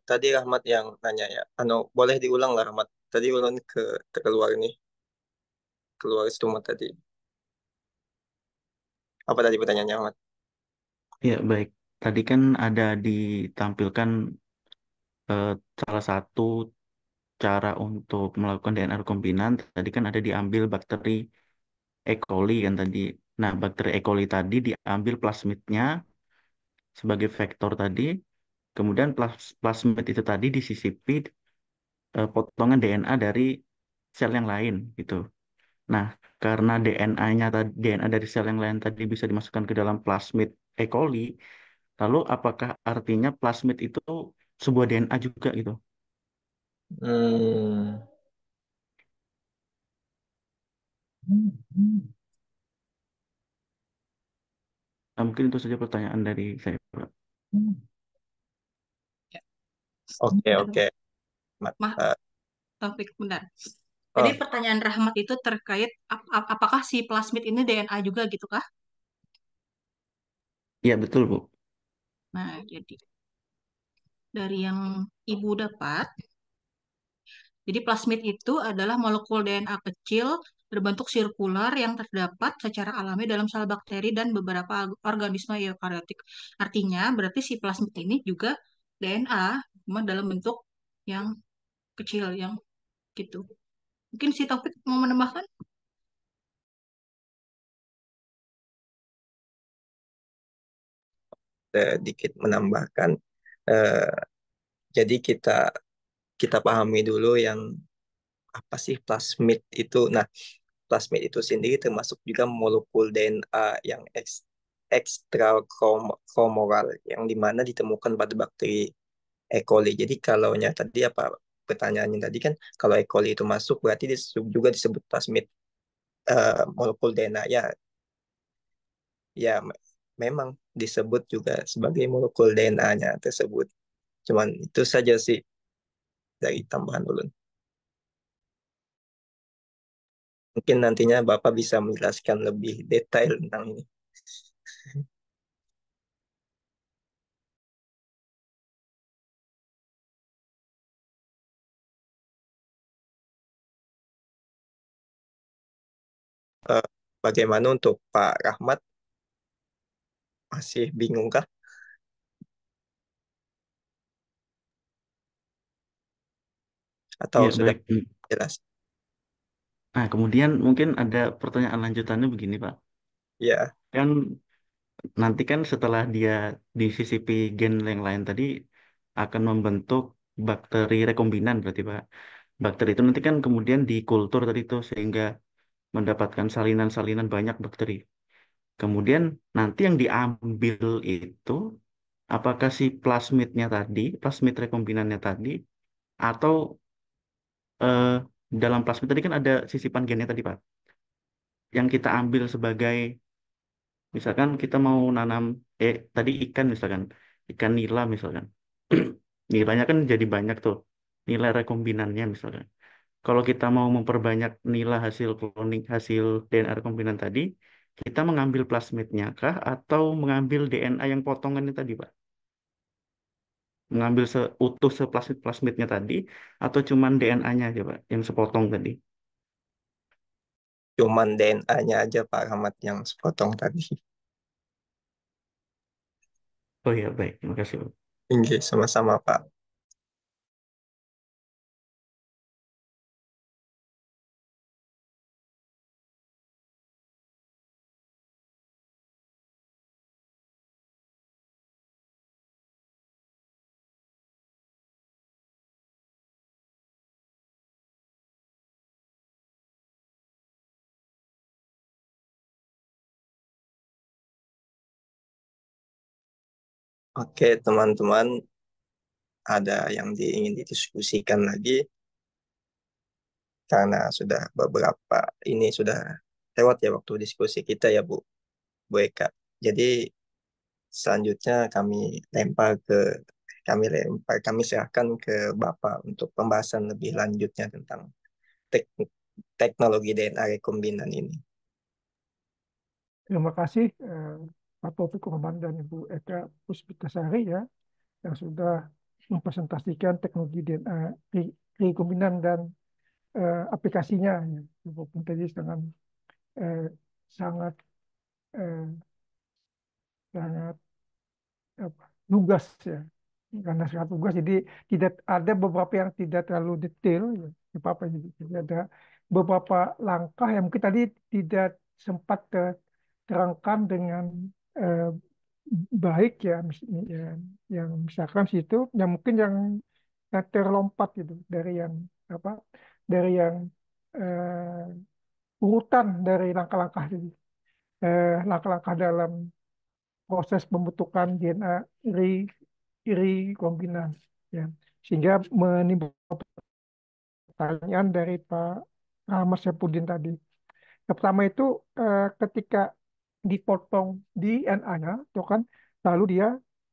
Tadi Rahmat yang nanya ya. Boleh diulang lah Rahmat. Tadi ulang keluar nih, keluar semua tadi. Apa tadi pertanyaannya Rahmat? Ya, baik. Tadi kan ada ditampilkan eh, salah satu cara untuk melakukan DNA rekombinan. Tadi kan ada diambil bakteri E. coli kan tadi. Nah, bakteri E. coli tadi diambil plasmidnya sebagai vektor tadi. Kemudian plasmid itu tadi disisipi potongan DNA dari sel yang lain gitu. Nah, karena DNA dari sel yang lain tadi bisa dimasukkan ke dalam plasmid E. coli, lalu apakah artinya plasmid itu sebuah DNA juga gitu? Hmm. Nah, mungkin itu saja pertanyaan dari saya, Pak. Ya. Oke, Aduh, oke. Rahmat. Mah, Taufik, benar. Tadi Oh, pertanyaan Rahmat itu terkait apakah si plasmid ini DNA juga gitu kah? Iya, betul, Bu. Nah, jadi dari yang Ibu dapat, jadi plasmid itu adalah molekul DNA kecil berbentuk sirkular yang terdapat secara alami dalam sel bakteri dan beberapa organisme eukariotik. Artinya, berarti si plasmid ini juga DNA, cuma dalam bentuk yang kecil, yang gitu. Mungkin si Taufik mau menambahkan? sedikit menambahkan. Eh, jadi kita kita pahami dulu yang apa sih plasmid itu. Nah, plasmid itu sendiri termasuk juga molekul DNA yang ekstra kromoral yang dimana ditemukan pada bakteri E. coli. Jadi kalau tadi apa pertanyaannya tadi kan kalau E. coli itu masuk berarti juga disebut plasmid, molekul DNA ya, ya memang disebut juga sebagai molekul DNA-nya tersebut. Cuman itu saja sih dari tambahan ulun. Mungkin nantinya Bapak bisa menjelaskan lebih detail tentang ini. Eh, Bagaimana untuk Pak Rahmat? Masih bingung kah? Atau Iya, sudah baik. jelas? Nah, kemudian mungkin ada pertanyaan lanjutannya begini, Pak. Ya, Kan nanti kan setelah dia disisipi gen yang lain tadi akan membentuk bakteri rekombinan berarti, Pak. Bakteri itu nanti kan kemudian dikultur tadi itu sehingga mendapatkan salinan-salinan banyak bakteri. Kemudian nanti yang diambil itu apakah si plasmid rekombinannya tadi, atau eh, dalam plasmid tadi kan ada sisipan gennya tadi, Pak. Yang kita ambil sebagai, misalkan kita mau nanam, tadi ikan misalkan, ikan nila misalkan. Nilainya kan jadi banyak tuh, nilai rekombinannya misalkan. Kalau kita mau memperbanyak nilai hasil cloning, hasil DNA rekombinan tadi, kita mengambil plasmidnya kah atau mengambil DNA yang potongannya tadi, Pak? Mengambil seutuh seplasmidnya tadi atau cuman DNA-nya aja, Pak, yang sepotong tadi? cuman DNA-nya aja Pak Rahmat yang sepotong tadi. Oh iya, baik. Terima kasih, Pak. Oke, sama-sama Pak. Oke, teman-teman, ada yang ingin didiskusikan lagi karena sudah beberapa ini sudah lewat ya waktu diskusi kita ya Bu Eka. Jadi selanjutnya kami serahkan ke Bapak untuk pembahasan lebih lanjutnya tentang tek- teknologi DNA rekombinan ini. Terima kasih Pak Taufik Rahman dan Ibu Eka Puspitasari ya yang sudah mempresentasikan teknologi DNA rekombinan dan aplikasinya, ya. Walaupun tadi eh, sangat eh, sangat apa, lugas ya, karena sangat lugas jadi tidak ada beberapa yang tidak terlalu detail ya. Tidak apa-apa, jadi ada beberapa langkah yang mungkin tadi tidak sempat terangkan dengan eh, baik ya, yang misalkan situ yang mungkin yang terlompat gitu dari yang apa, dari yang urutan dari langkah-langkah ini. Langkah-langkah dalam proses pembentukan DNA rekombinan, ya, sehingga menimbulkan pertanyaan dari Pak Rahmat Saifuddin tadi. Yang pertama itu ketika dipotong DNA-nya, itu kan lalu dia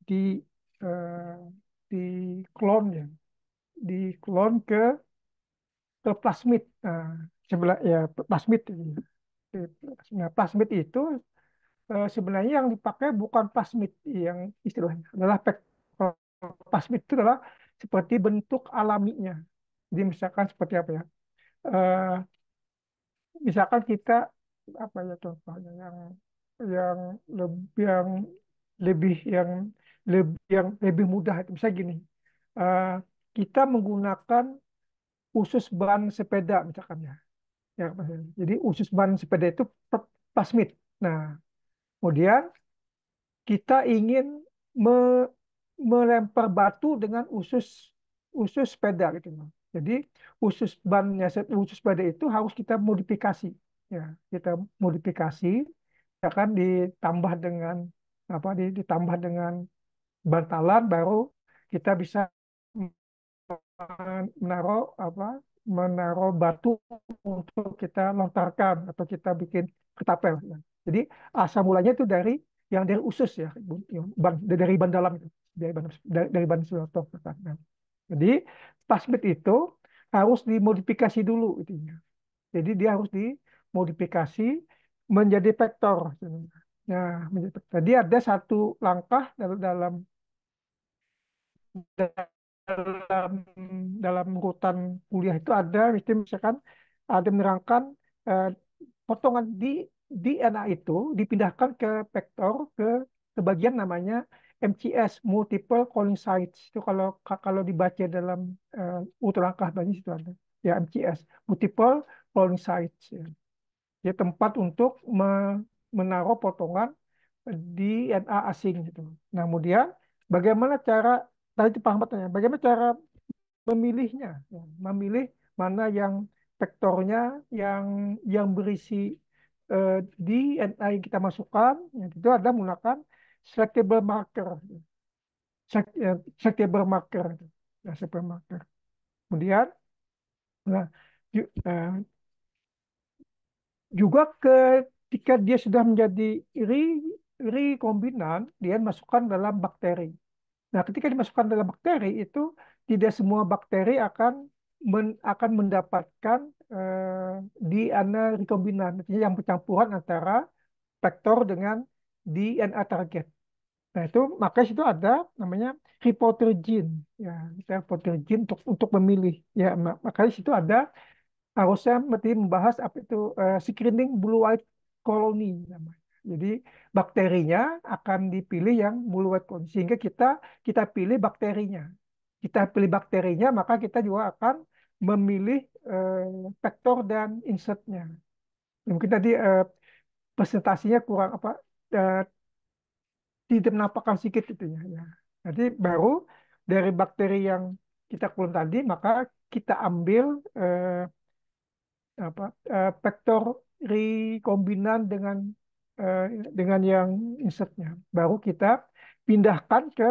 di eh, di klon ya, di klon ke plasmid. Nah, sebelah ya plasmid. Nah, plasmid itu sebenarnya yang dipakai bukan plasmid yang istilahnya adalah plasmid itu adalah seperti bentuk alaminya. Jadi misalkan seperti apa ya? Eh, Misalkan kita apa ya contohnya yang lebih yang lebih mudah itu misalnya gini. eh, Kita menggunakan usus ban sepeda misalkan ya. Ya, jadi usus ban sepeda itu plasmid. Nah, kemudian kita ingin me- melempar batu dengan usus usus sepeda gitu loh. Jadi usus sepeda itu harus kita modifikasi, ya, kita modifikasi, ya kan, ditambah dengan bantalan, baru kita bisa menaruh menaruh batu untuk kita lontarkan atau kita bikin ketapel, ya. Jadi asal mulanya itu dari usus ya, dari ban dalam itu, dari ban suatu. Nah, jadi plasmid itu harus dimodifikasi dulu itunya. Jadi dia harus dimodifikasi menjadi vektor. Nah, tadi ada satu langkah dalam dalam dalam urutan kuliah itu ada misalkan ada menerangkan eh, potongan DNA itu dipindahkan ke vektor ke bagian namanya MCS, multiple cloning sites. Itu kalau dibaca dalam urutan langkah tadi itu ada ya, MCS, multiple cloning sites, ya. Dia tempat untuk menaruh potongan DNA asing gitu. Nah, kemudian bagaimana cara, tadi itu Pak Ahmad tanya, bagaimana cara memilihnya, ya, memilih mana yang vektornya yang berisi DNA yang kita masukkan, ya, itu ada menggunakan selectable marker, selectable marker, ya, selectable marker. Kemudian, nah, juga ketika dia sudah menjadi rekombinan, dia masukkan dalam bakteri. Nah, ketika dimasukkan dalam bakteri itu tidak semua bakteri akan mendapatkan DNA rekombinan, artinya yang percampuran antara vektor dengan DNA target. Nah, itu makanya itu ada namanya reporter gene, ya, reporter gene untuk memilih, ya, makanya situ ada harusnya mesti membahas apa itu screening blue white colony namanya. Jadi bakterinya akan dipilih yang blue white colony, sehingga kita pilih bakterinya. Kita pilih bakterinya, maka kita juga akan memilih vektor dan insertnya. Mungkin tadi presentasinya kurang eh, tidak menampakkan sedikit itunya, ya. Jadi baru dari bakteri yang kita keluar tadi, maka kita ambil vektor rekombinan eh, dengan yang insertnya. Baru kita pindahkan ke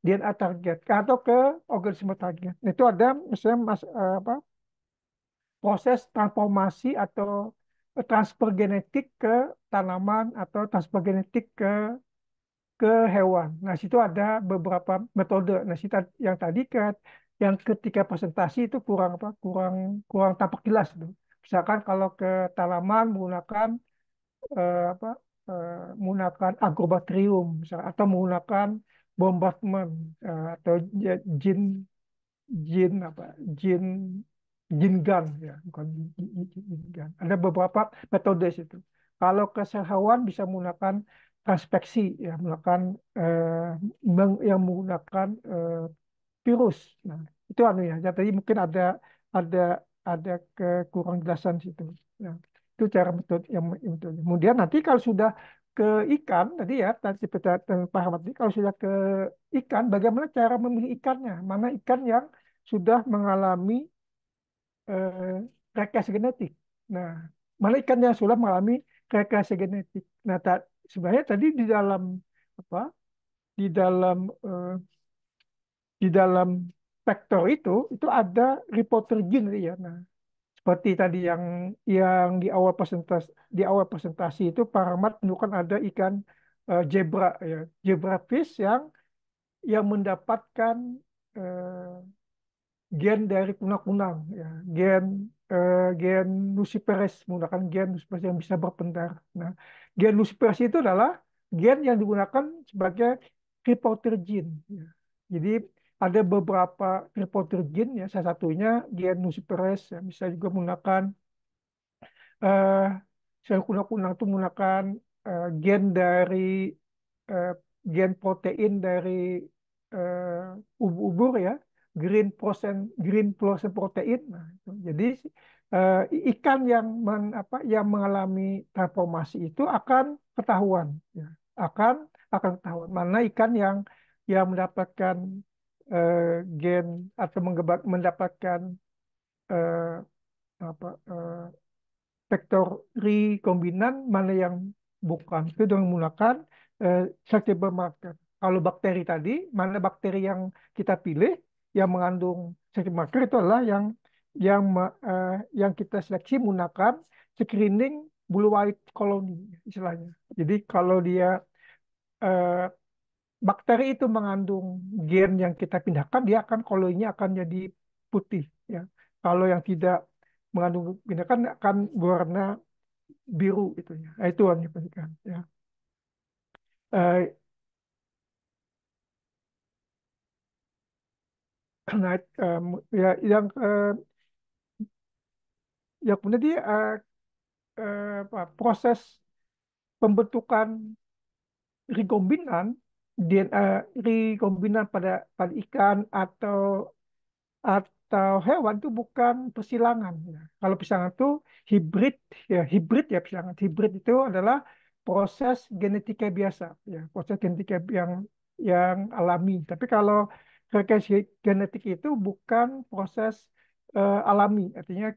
DNA target atau ke organisme target. Itu ada misalnya proses transformasi atau transfer genetik ke tanaman atau transfer genetik ke hewan. Nah, situ ada beberapa metode. Nah, yang tadi yang ketika presentasi itu kurang kurang tampak jelas itu. Misalkan kalau ke tanaman menggunakan eh, apa menggunakan agrobacterium misalkan, atau bombardment atau jin jin apa jin jin gun ya bukan jin gun. Ada beberapa metode itu. Kalau ke sel hewan bisa menggunakan transpeksi ya menggunakan yang menggunakan virus. Nah, itu anu ya. Jadi mungkin ada ada kekurang jelasan situ. Ya, itu cara metode yang metode. Kemudian nanti kalau sudah ke ikan tadi ya, tadi seperti Pak Ahmad tadi, kalau sudah ke ikan, bagaimana cara memilih ikannya? Mana ikan yang sudah mengalami eh, rekayasa genetik. Nah, mana ikan yang sudah mengalami rekayasa genetik. Nah, sebenarnya tadi di dalam apa? Di dalam eh, di dalam vektor itu ada reporter gene ya. Nah, seperti tadi yang di awal presentasi itu Pak Rahmat menunjukkan ada ikan zebra ya, zebra fish yang mendapatkan eh, gen dari kunang-kunang ya, gen luciferase menggunakan gen luciferase yang bisa berpentar. Nah, gen luciferase itu adalah gen yang digunakan sebagai reporter gene ya. Jadi ada beberapa reporter gene ya, salah satunya gen luciferase ya, bisa juga menggunakan eh, sel kunang-kunang itu menggunakan gen dari eh, gen protein dari ubur-ubur ya, green fluorescent protein. Nah, itu. Jadi ikan yang mengalami transformasi itu akan ketahuan ya, akan akan ketahuan mana ikan yang mendapatkan eh, gen atau mendapatkan eh, apa vektor rekombinan mana yang bukan. Itu dengan menggunakan searchable marker. Kalau bakteri tadi, mana bakteri yang kita pilih yang mengandung searchable marker itu adalah yang kita seleksi menggunakan screening blue white colony istilahnya. Jadi kalau dia eh, bakteri itu mengandung gen yang kita pindahkan, dia akan koloninya akan jadi putih ya. Kalau yang tidak mengandung pindahkan akan berwarna biru itu ya. Nah, itu yang diperhatikan ya. Eh, nah, ya yang kemudian dia proses pembentukan rekombinan DNA rekombinan pada ikan atau hewan itu bukan persilangan ya. Kalau persilangan itu hibrid ya persilangan. Hibrid itu adalah proses genetika biasa ya, proses genetika yang alami. Tapi kalau rekayasa genetik itu bukan proses alami, artinya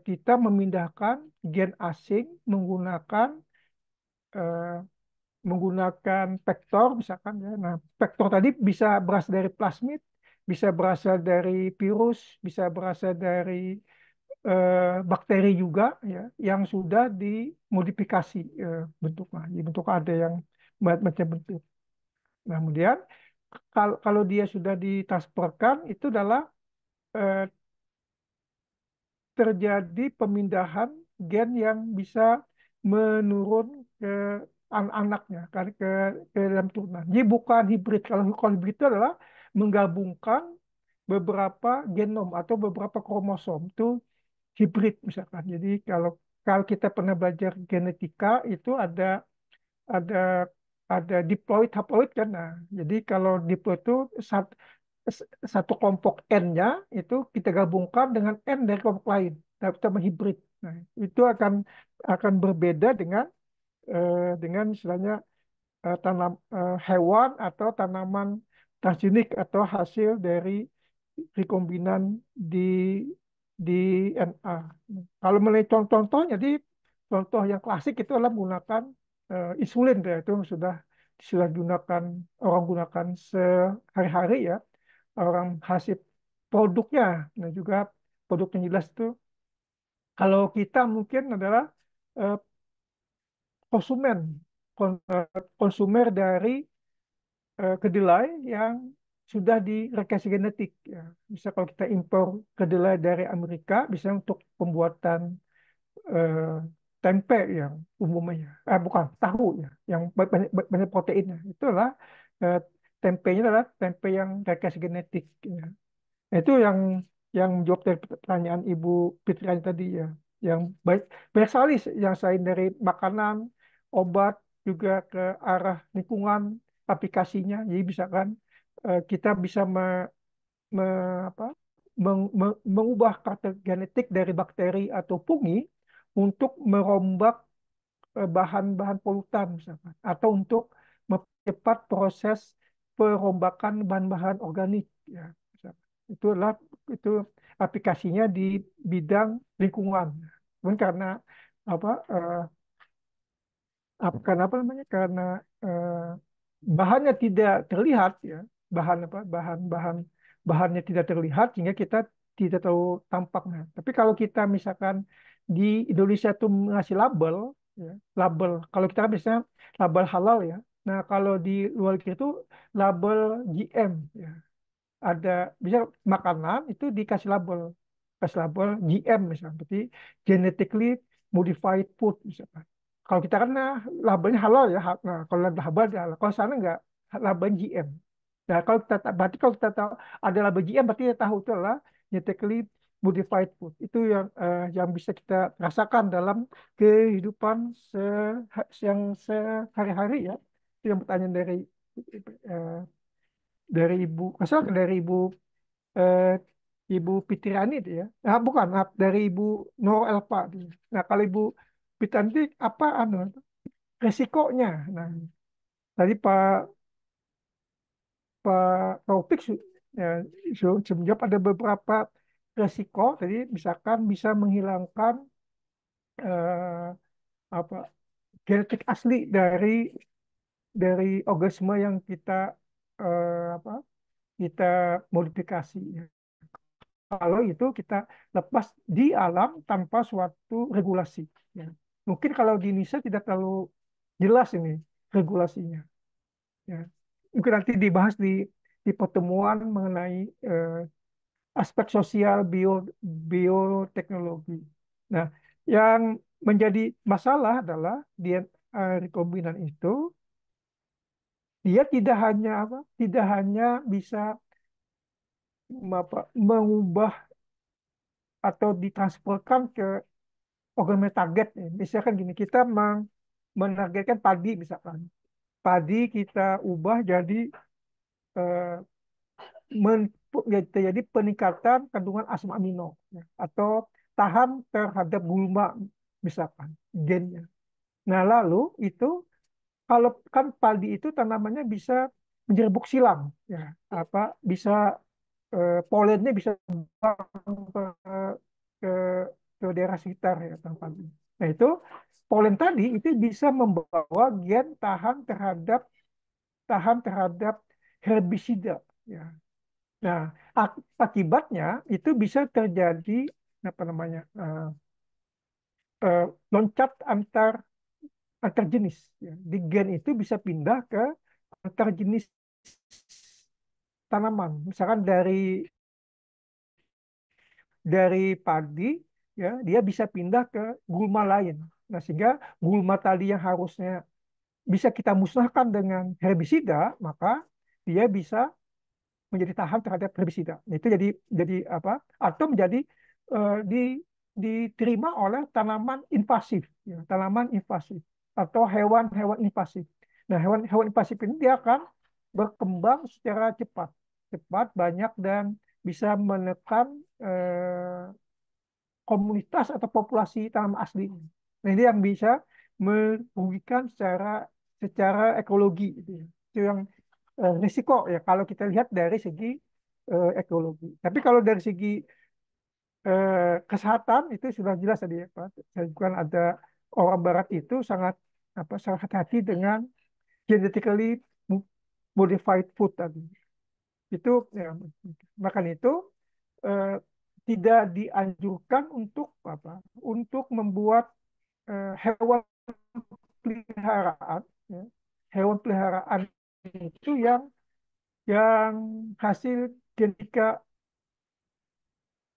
kita memindahkan gen asing eh, menggunakan vektor misalkan ya. Nah, vektor tadi bisa berasal dari plasmid, bisa berasal dari virus, bisa berasal dari bakteri juga ya, yang sudah dimodifikasi bentuknya. Jadi bentuk ada yang macam bentuk. Nah, kemudian kalau dia sudah ditransferkan itu adalah eh, terjadi pemindahan gen yang bisa menurun ke anaknya ke dalam turunan. Jadi bukan hibrid. Kalau hibrid itu adalah menggabungkan beberapa genom atau beberapa kromosom itu hibrid misalkan. Jadi kalau kalau kita pernah belajar genetika itu ada ada diploid haploid kan. Nah, jadi kalau diploid itu satu kelompok N-nya itu kita gabungkan dengan N dari kelompok lain, sama hibrid. Nah, itu akan berbeda dengan istilahnya hewan atau tanaman transgenik atau hasil dari rekombinan di di DNA. Kalau melihat contoh-contohnya, jadi contoh yang klasik itu adalah menggunakan insulin ya, itu sudah gunakan orang gunakan sehari-hari ya, orang hasil produknya. Nah juga produk yang jelas itu kalau kita mungkin adalah eh, konsumen konsumer dari kedelai yang sudah direkayasa genetik ya. Bisa kalau kita impor kedelai dari Amerika bisa untuk pembuatan eh, tempe yang umumnya bukan tahu ya yang banyak proteinnya itulah eh, tempenya adalah tempe yang rekayasa genetik. Ya. Nah, itu yang menjawab dari pertanyaan Ibu Fitriani tadi ya. Yang baik banyak sekali yang selain dari makanan, obat juga ke arah lingkungan aplikasinya. Jadi misalkan kita bisa apa, mengubah karakter genetik dari bakteri atau fungi untuk merombak bahan-bahan polutan misalkan, atau untuk mempercepat proses perombakan bahan-bahan organik ya. Misalkan. Itu aplikasinya di bidang lingkungan. Cuman karena apa karena apa namanya karena eh, bahannya tidak terlihat ya, bahannya tidak terlihat sehingga kita tidak tahu tampaknya. Tapi kalau kita misalkan di Indonesia itu ngasih label ya, label kalau kita kan biasanya label halal ya. Nah, kalau di luar negeri itu label GM ya. Ada bisa makanan itu kasih label GM misalnya, berarti genetically modified food misalkan. Kalau kita kan labelnya halal ya, nah kalau label dia halal. Kalau sana nggak, label GM. Nah berarti kalau kita tahu ada label GM, berarti kita tahu itu adalah genetically modified food. Itu yang bisa kita rasakan dalam kehidupan yang sehari-hari ya. Itu yang pertanyaan eh, asal dari eh, Ibu Fitriani itu ya. Nah, bukan, maaf, dari Ibu Nur Elpa. Nah, kalau Ibu Fitriani itu apa resikonya? Nah, tadi Pak Taufik ya, menjawab ada beberapa resiko. Tadi misalkan bisa menghilangkan eh, apa genetik asli dari organisme yang apa kita modifikasi. Ya. Kalau itu kita lepas di alam tanpa suatu regulasi. Ya. Mungkin kalau di Indonesia tidak terlalu jelas ini regulasinya. Ya. Mungkin nanti dibahas di pertemuan mengenai aspek sosial bioteknologi. Nah, yang menjadi masalah adalah DNA rekombinan itu dia tidak hanya bisa mengubah atau ditransferkan ke organ target nih. Misalkan gini, kita menargetkan padi misalkan. Padi kita ubah jadi eh, jadi peningkatan kandungan asam amino ya, atau tahan terhadap gulma misalkan gennya. Nah, lalu itu kalau kan padi itu tanamannya bisa menyerbuk silang ya, apa bisa polennya bisa ke, ke, ke daerah sekitar ya tempat. Nah itu polen tadi itu bisa membawa gen tahan terhadap herbisida. Ya. Nah akibatnya itu bisa terjadi apa namanya loncat antar jenis. Ya. Di gen itu bisa pindah ke antar jenis tanaman. Misalkan dari padi ya dia bisa pindah ke gulma lain. Nah, sehingga gulma tadi yang harusnya bisa kita musnahkan dengan herbisida, maka dia bisa menjadi tahan terhadap herbisida. Nah, itu jadi apa? Atau menjadi di diterima oleh tanaman invasif, ya, tanaman invasif atau hewan-hewan invasif. Nah, hewan-hewan invasif ini dia akan berkembang secara cepat, banyak dan bisa menekan komunitas atau populasi tanaman asli. Nah, ini yang bisa merugikan secara ekologi gitu ya. Itu yang risiko ya kalau kita lihat dari segi ekologi. Tapi kalau dari segi kesehatan itu sudah jelas tadi ya Pak. Bukan ada orang Barat itu sangat hati-hati dengan genetically modified food tadi. Itu ya, makan itu eh, tidak dianjurkan untuk apa? Untuk membuat hewan peliharaan, ya. Hewan peliharaan itu yang hasil genetika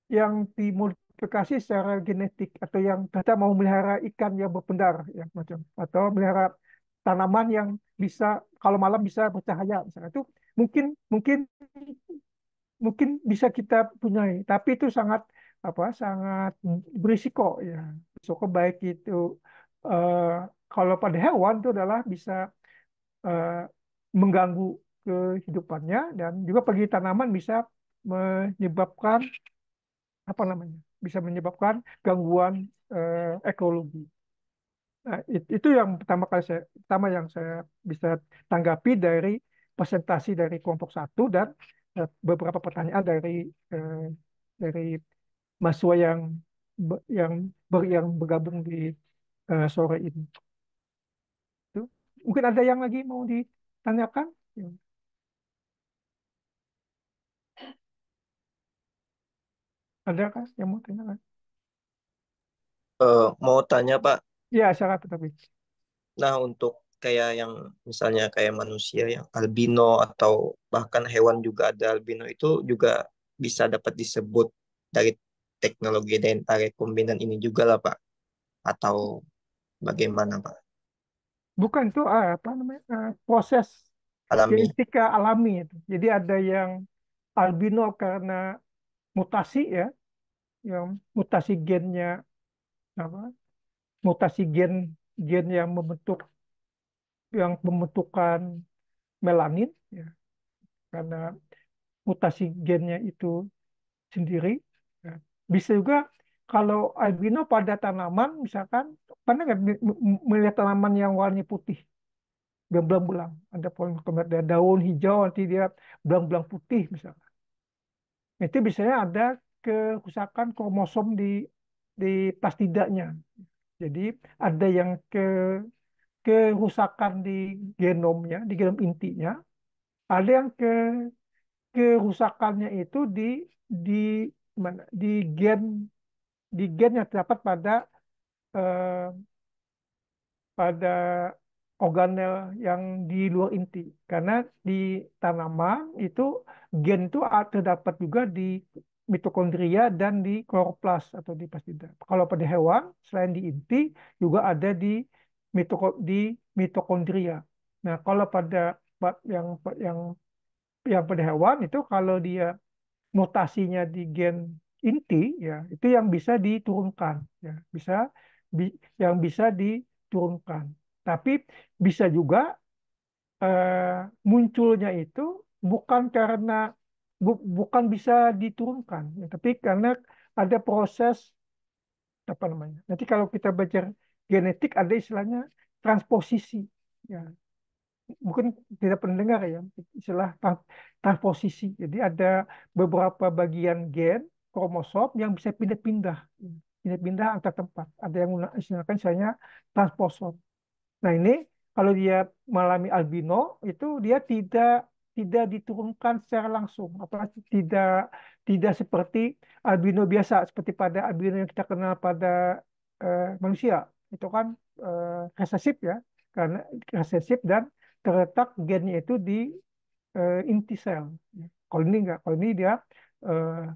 yang dimodifikasi secara genetik atau yang kita mau melihara ikan yang berpendar ya macam atau melihara tanaman yang bisa kalau malam bisa bercahaya misalnya itu mungkin mungkin mungkin bisa kita punyai, tapi itu sangat sangat berisiko ya. Berisiko baik itu eh, kalau pada hewan itu adalah bisa eh, mengganggu kehidupannya dan juga bagi tanaman bisa menyebabkan apa namanya? Bisa menyebabkan gangguan ekologi. Nah, itu yang pertama yang saya bisa tanggapi dari presentasi dari kelompok satu dan beberapa pertanyaan eh, dari mahasiswa yang bergabung di sore ini. Itu. Mungkin ada yang lagi mau ditanyakan? Ya. Ada kah yang mau tanyakan? Mau tanya Pak, Ya, syarat tapi. nah untuk kayak yang misalnya kayak manusia yang albino atau bahkan hewan juga ada albino itu juga bisa dapat disebut dari teknologi DNA rekombinan ini juga lah Pak, atau bagaimana Pak? Bukan itu apa namanya proses Alami. genetika alami itu. Jadi ada yang albino karena mutasi ya, yang mutasi gennya apa? Mutasi gen yang membentukkan melanin ya, karena mutasi gennya itu sendiri. Ya. Bisa juga kalau albino pada tanaman, misalkan, pernah nggak melihat tanaman yang warnanya putih, belang-belang, ada pohon ada daun hijau, nanti dia belang-belang putih misalkan. Itu biasanya ada kerusakan kromosom di plastidanya. Jadi ada yang kerusakan di genomnya, di genom intinya, ada yang kerusakannya itu di mana? Di gen yang terdapat eh, pada organel yang di luar inti. Karena di tanaman itu gen itu terdapat juga di mitokondria dan di kloroplas atau di plastida. Kalau pada hewan, selain di inti, juga ada di mitokondria. Nah, kalau pada yang yang yang pada hewan itu kalau dia mutasinya di gen inti ya itu yang bisa diturunkan ya yang bisa diturunkan tapi bisa juga munculnya itu bukan karena bukan bisa diturunkan ya, tapi karena ada proses apa namanya nanti kalau kita belajar genetik ada istilahnya transposisi ya mungkin tidak pernah dengar ya istilah transposisi. Jadi ada beberapa bagian gen kromosom yang bisa pindah-pindah antar tempat. Ada yang istilahkan misalnya transposon. Nah ini kalau dia mengalami albino itu dia tidak diturunkan secara langsung, apa tidak tidak seperti albino biasa seperti pada albino yang kita kenal pada manusia itu kan resesif ya karena resesif dan terletak gennya itu di inti sel. Ya. Kalau ini enggak, kalau ini dia eh,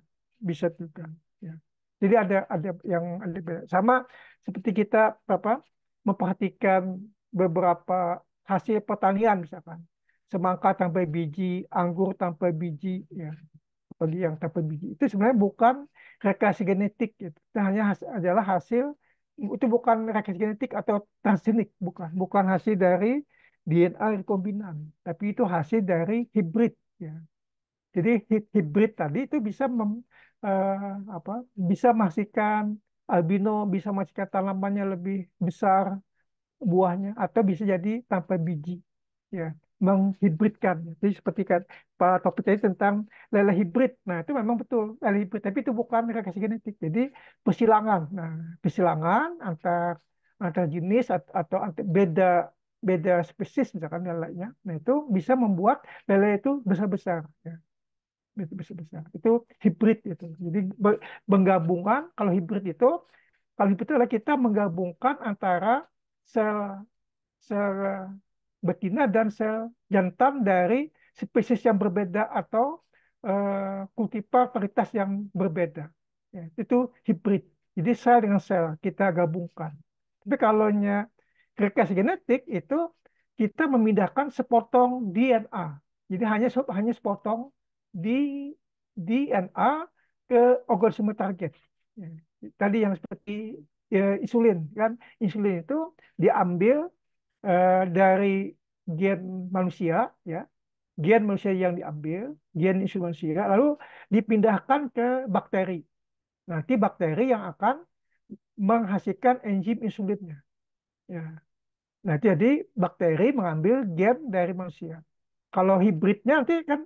bisa juga. Ya. Jadi ada yang ada beda. Sama seperti kita apa memperhatikan beberapa hasil pertanian misalkan semangka tanpa biji, anggur tanpa biji, ya bagi yang tanpa biji itu sebenarnya bukan rekayasa genetik gitu. Itu hanya adalah hasil itu bukan rekayasa genetik atau transgenik bukan hasil dari DNA rekombinan tapi itu hasil dari hibrid ya. Jadi hibrid tadi itu bisa apa bisa menghasilkan albino bisa menghasilkan tanamannya lebih besar buahnya atau bisa jadi tanpa biji ya menghibridkan jadi seperti kan Pak topik tadi tentang lele hibrid nah itu memang betul lele hibrid tapi itu bukan rekayasa genetik jadi persilangan nah persilangan antar jenis atau beda beda spesies misalkan lelenya nah itu bisa membuat lele itu besar-besar ya besar-besar itu hibrid itu jadi menggabungkan kalau hibrid itu adalah kita menggabungkan antara sel sel betina dan sel jantan dari spesies yang berbeda atau kultivar varietas yang berbeda. Ya, itu hibrid. Jadi sel dengan sel kita gabungkan. Tapi kalau rekayasa genetik itu kita memindahkan sepotong DNA. Jadi hanya sepotong di DNA ke organisme target. Ya. Tadi yang seperti insulin kan, insulin itu diambil dari gen manusia, ya, gen manusia yang diambil, gen insulin manusia, lalu dipindahkan ke bakteri. Nanti bakteri yang akan menghasilkan enzim insulinnya. Ya. Nah, jadi bakteri mengambil gen dari manusia. Kalau hibridnya nanti kan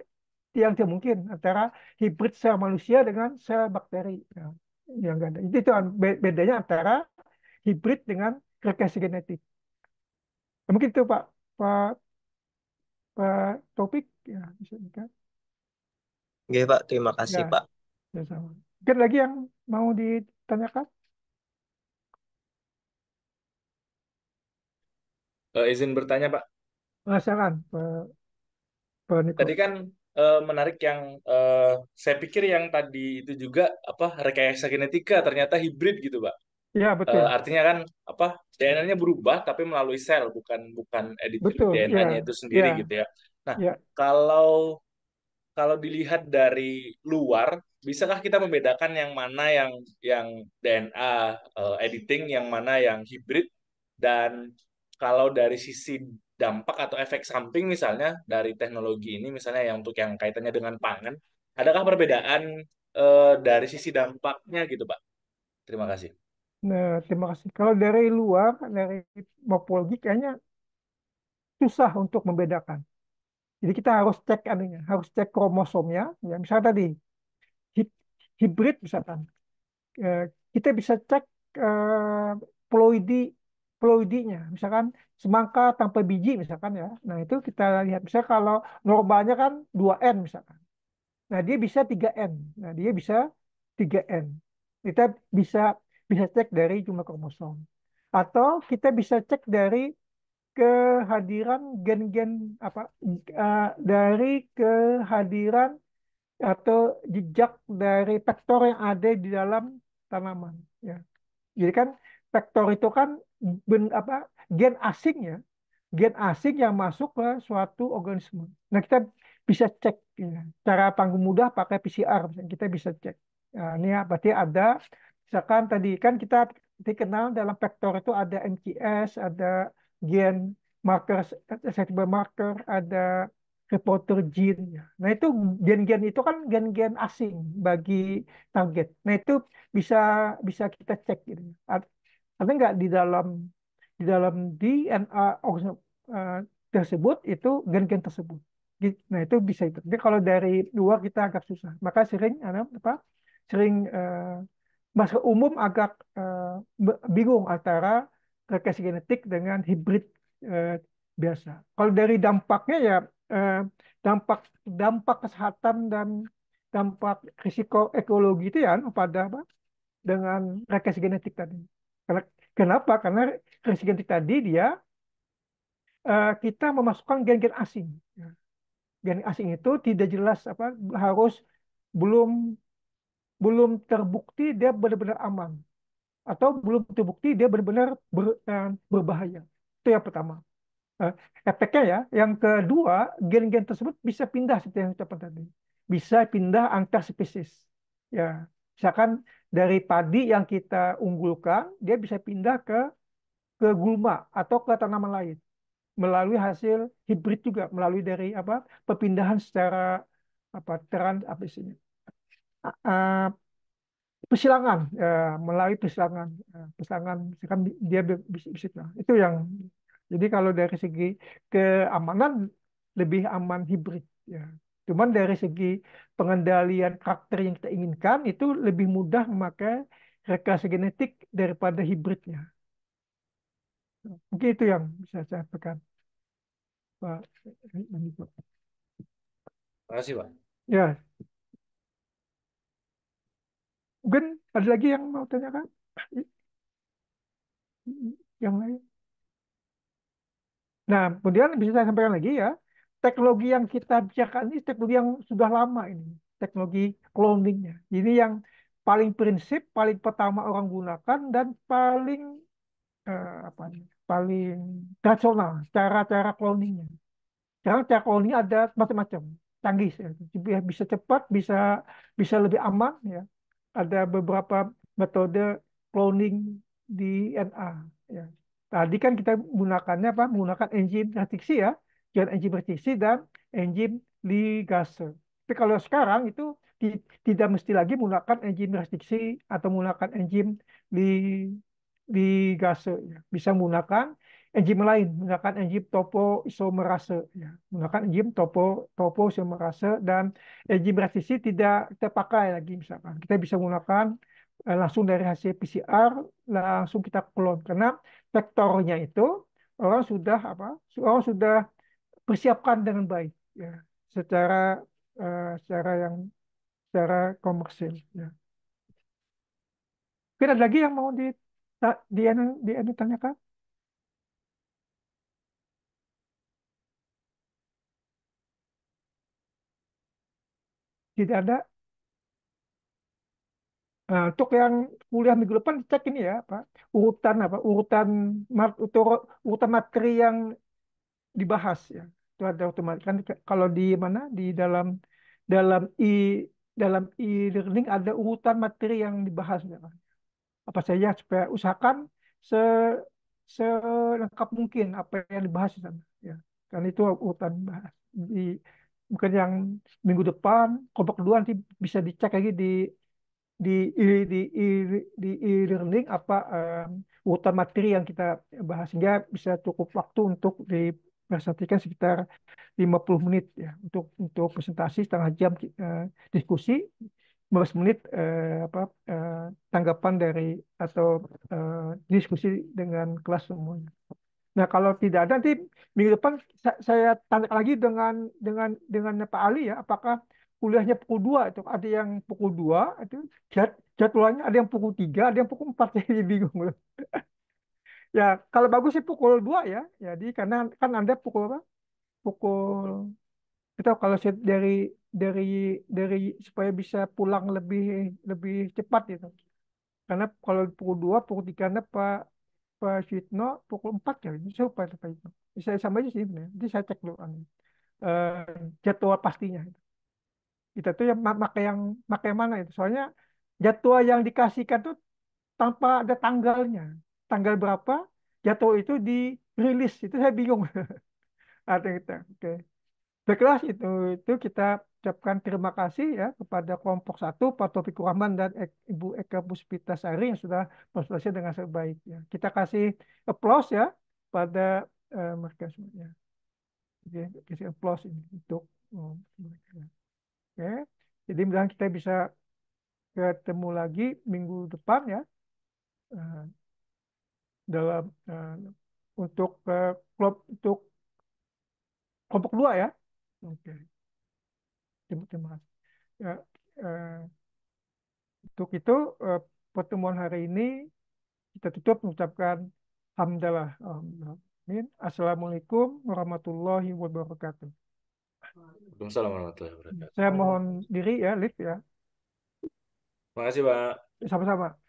yang tidak mungkin antara hibrid sel manusia dengan sel bakteri. Ya, yang nggak ada. Itu bedanya antara hibrid dengan rekayasa genetik. Ya, mungkin itu Pak, Pak, Pak Topik. Ya, bisa kan? Oke, Pak. Terima kasih, Ya, Pak. ya sama. Mungkin lagi yang mau ditanyakan? Izin bertanya, Pak. Silakan, Pak Niko. Tadi kan menarik yang saya pikir yang tadi itu juga apa rekayasa genetika ternyata hibrid gitu, Pak. Ya, betul. Artinya kan apa DNA-nya berubah tapi melalui sel bukan bukan editing Betul. DNA-nya Ya, itu sendiri ya, gitu ya. Nah, ya. kalau kalau dilihat dari luar, bisakah kita membedakan yang mana yang DNA editing, yang mana yang hibrid, dan kalau dari sisi dampak atau efek samping misalnya dari teknologi ini, misalnya yang untuk yang kaitannya dengan pangan, adakah perbedaan dari sisi dampaknya gitu, Pak? Terima kasih. Nah, terima kasih. Kalau dari luar, dari morfologi kayaknya susah untuk membedakan. Jadi kita harus cek anunya, harus cek kromosomnya. Ya, misalnya tadi hi- hibrid misalkan. Eh, Kita bisa cek eh, ploidi ploidinya, misalkan semangka tanpa biji misalkan ya. Nah, itu kita lihat misalnya kalau normalnya kan 2N misalkan. Nah, dia bisa 3N. Nah, dia bisa 3N. Kita bisa bisa cek dari jumlah kromosom. Atau kita bisa cek dari kehadiran gen-gen apa dari kehadiran atau jejak dari vektor yang ada di dalam tanaman, ya. Jadi kan vektor itu kan apa gen asing, ya, gen asing yang masuk ke suatu organisme. Nah, kita bisa cek, ya. Cara paling mudah pakai PCR, misalnya kita bisa cek. Nah, ini ya, berarti ada, misalkan tadi kan kita dikenal dalam vektor itu ada MTS, ada gen marker, acceptable marker, ada reporter gene, ya. Nah, itu gen-gen itu kan gen-gen asing bagi target. Nah, itu bisa bisa kita cek gitu. Ada nggak di dalam DNA organisme tersebut itu gen-gen tersebut. Nah, itu bisa itu. Tapi kalau dari luar kita agak susah. Maka sering apa? Sering masyarakat umum agak bingung antara rekayasa genetik dengan hibrid eh, biasa. Kalau dari dampaknya ya eh, dampak dampak kesehatan dan dampak risiko ekologi itu ya pada apa? Dengan rekayasa genetik tadi. Karena kenapa? Karena rekayasa genetik tadi dia kita memasukkan gen-gen asing. Ya. Gen asing itu tidak jelas apa harus belum belum terbukti dia benar-benar aman atau belum terbukti dia benar-benar berbahaya. Itu yang pertama. Eh, Efeknya ya. Yang kedua, gen-gen tersebut bisa pindah seperti yang ucapan tadi. Bisa pindah antar spesies. Ya, misalkan dari padi yang kita unggulkan, dia bisa pindah ke gulma atau ke tanaman lain melalui hasil hibrid juga, melalui dari apa perpindahan secara apa apa isinya persilangan, ya, melalui persilangan, persilangan misalkan dia bisa itu yang jadi kalau dari segi keamanan lebih aman hibrid, ya. Cuman dari segi pengendalian karakter yang kita inginkan itu lebih mudah memakai rekayasa genetik daripada hibridnya. Mungkin itu yang bisa saya sampaikan, Pak. Terima kasih, Pak. Ya, mungkin ada lagi yang mau tanyakan? Yang lain? Nah, kemudian bisa saya sampaikan lagi ya, teknologi yang kita bicarakan ini teknologi yang sudah lama ini, teknologi cloningnya. Ini yang paling prinsip, paling pertama orang gunakan dan paling apa nih, paling rasional cara-cara cloningnya. Sekarang cara cloning ada macam-macam, canggih ya. Bisa cepat, bisa bisa lebih aman ya. Ada beberapa metode cloning di DNA ya. Tadi kan kita menggunakannya apa? Menggunakan enzim restriksi ya, jangan enzim restriksi dan enzim ligase. Tapi kalau sekarang itu tidak mesti lagi menggunakan enzim restriksi atau menggunakan enzim li, ligase ya. Bisa menggunakan enzim lain, menggunakan enzim topoisomerase ya. Menggunakan enzim topoisomerase dan enzim restriksi tidak terpakai lagi misalkan. Kita bisa menggunakan langsung dari hasil PCR langsung kita klon karena vektornya itu orang sudah apa? Orang sudah persiapkan dengan baik ya secara secara yang secara komersil ya. Mungkin ada lagi yang mau di tanyakan? Tidak ada. Nah, untuk yang kuliah minggu depan cek ini ya, Pak. Urutan materi yang dibahas ya. Itu ada otomatis kan kalau di mana di dalam i dalam e-learning ada urutan materi yang dibahas ya, Pak. Apa saja supaya usahakan se selengkap mungkin apa yang dibahas di sana ya. Kan itu urutan bahas. Mungkin yang minggu depan kelompok kedua nanti bisa dicek lagi di di e-learning apa urutan materi yang kita bahas sehingga bisa cukup waktu untuk dipresentasikan sekitar 50 menit ya untuk presentasi setengah jam diskusi 15 menit tanggapan dari atau diskusi dengan kelas semuanya. Nah, kalau tidak ada nanti minggu depan saya tanya lagi dengan Pak Ali ya, apakah kuliahnya pukul 2 itu ada yang pukul 2 itu jadwalnya ada yang pukul 3 ada yang pukul 4 jadi bingung loh. Ya, kalau bagus sih pukul 2 ya. Jadi karena kan Anda pukul apa? Pukul kita kalau saya dari dari supaya bisa pulang lebih lebih cepat gitu. Karena kalau pukul 2 pukul 3 Anda Pak Sitno pukul 4 ya. Saya lupa itu Pak Sitno. Saya sama aja sih sebenarnya. Nanti saya cek dulu eh, jadwal pastinya. Kita tuh yang pakai yang mana itu. Soalnya jadwal yang dikasihkan tuh tanpa ada tanggalnya. Tanggal berapa jadwal itu dirilis. Itu saya bingung. Ada kita. Oke. Baiklah itu kita ucapkan terima kasih ya kepada kelompok satu Pak Taufikur Rahman dan Ibu Eka Puspitasari yang sudah berselesai dengan sebaik ya. Kita kasih applause ya pada mereka semuanya. Oke, kasih applause ini untuk mereka. Oke. Jadi mudah kita bisa ketemu lagi minggu depan ya eh, dalam untuk untuk kelompok dua ya. Oke. Terima kasih. Ya, eh, untuk itu pertemuan hari ini kita tutup mengucapkan hamdalah. Amin. Assalamualaikum warahmatullahi wabarakatuh. Waalaikumsalam warahmatullahi wabarakatuh. Saya mohon diri ya, lift ya. Terima kasih, Pak. Sama-sama.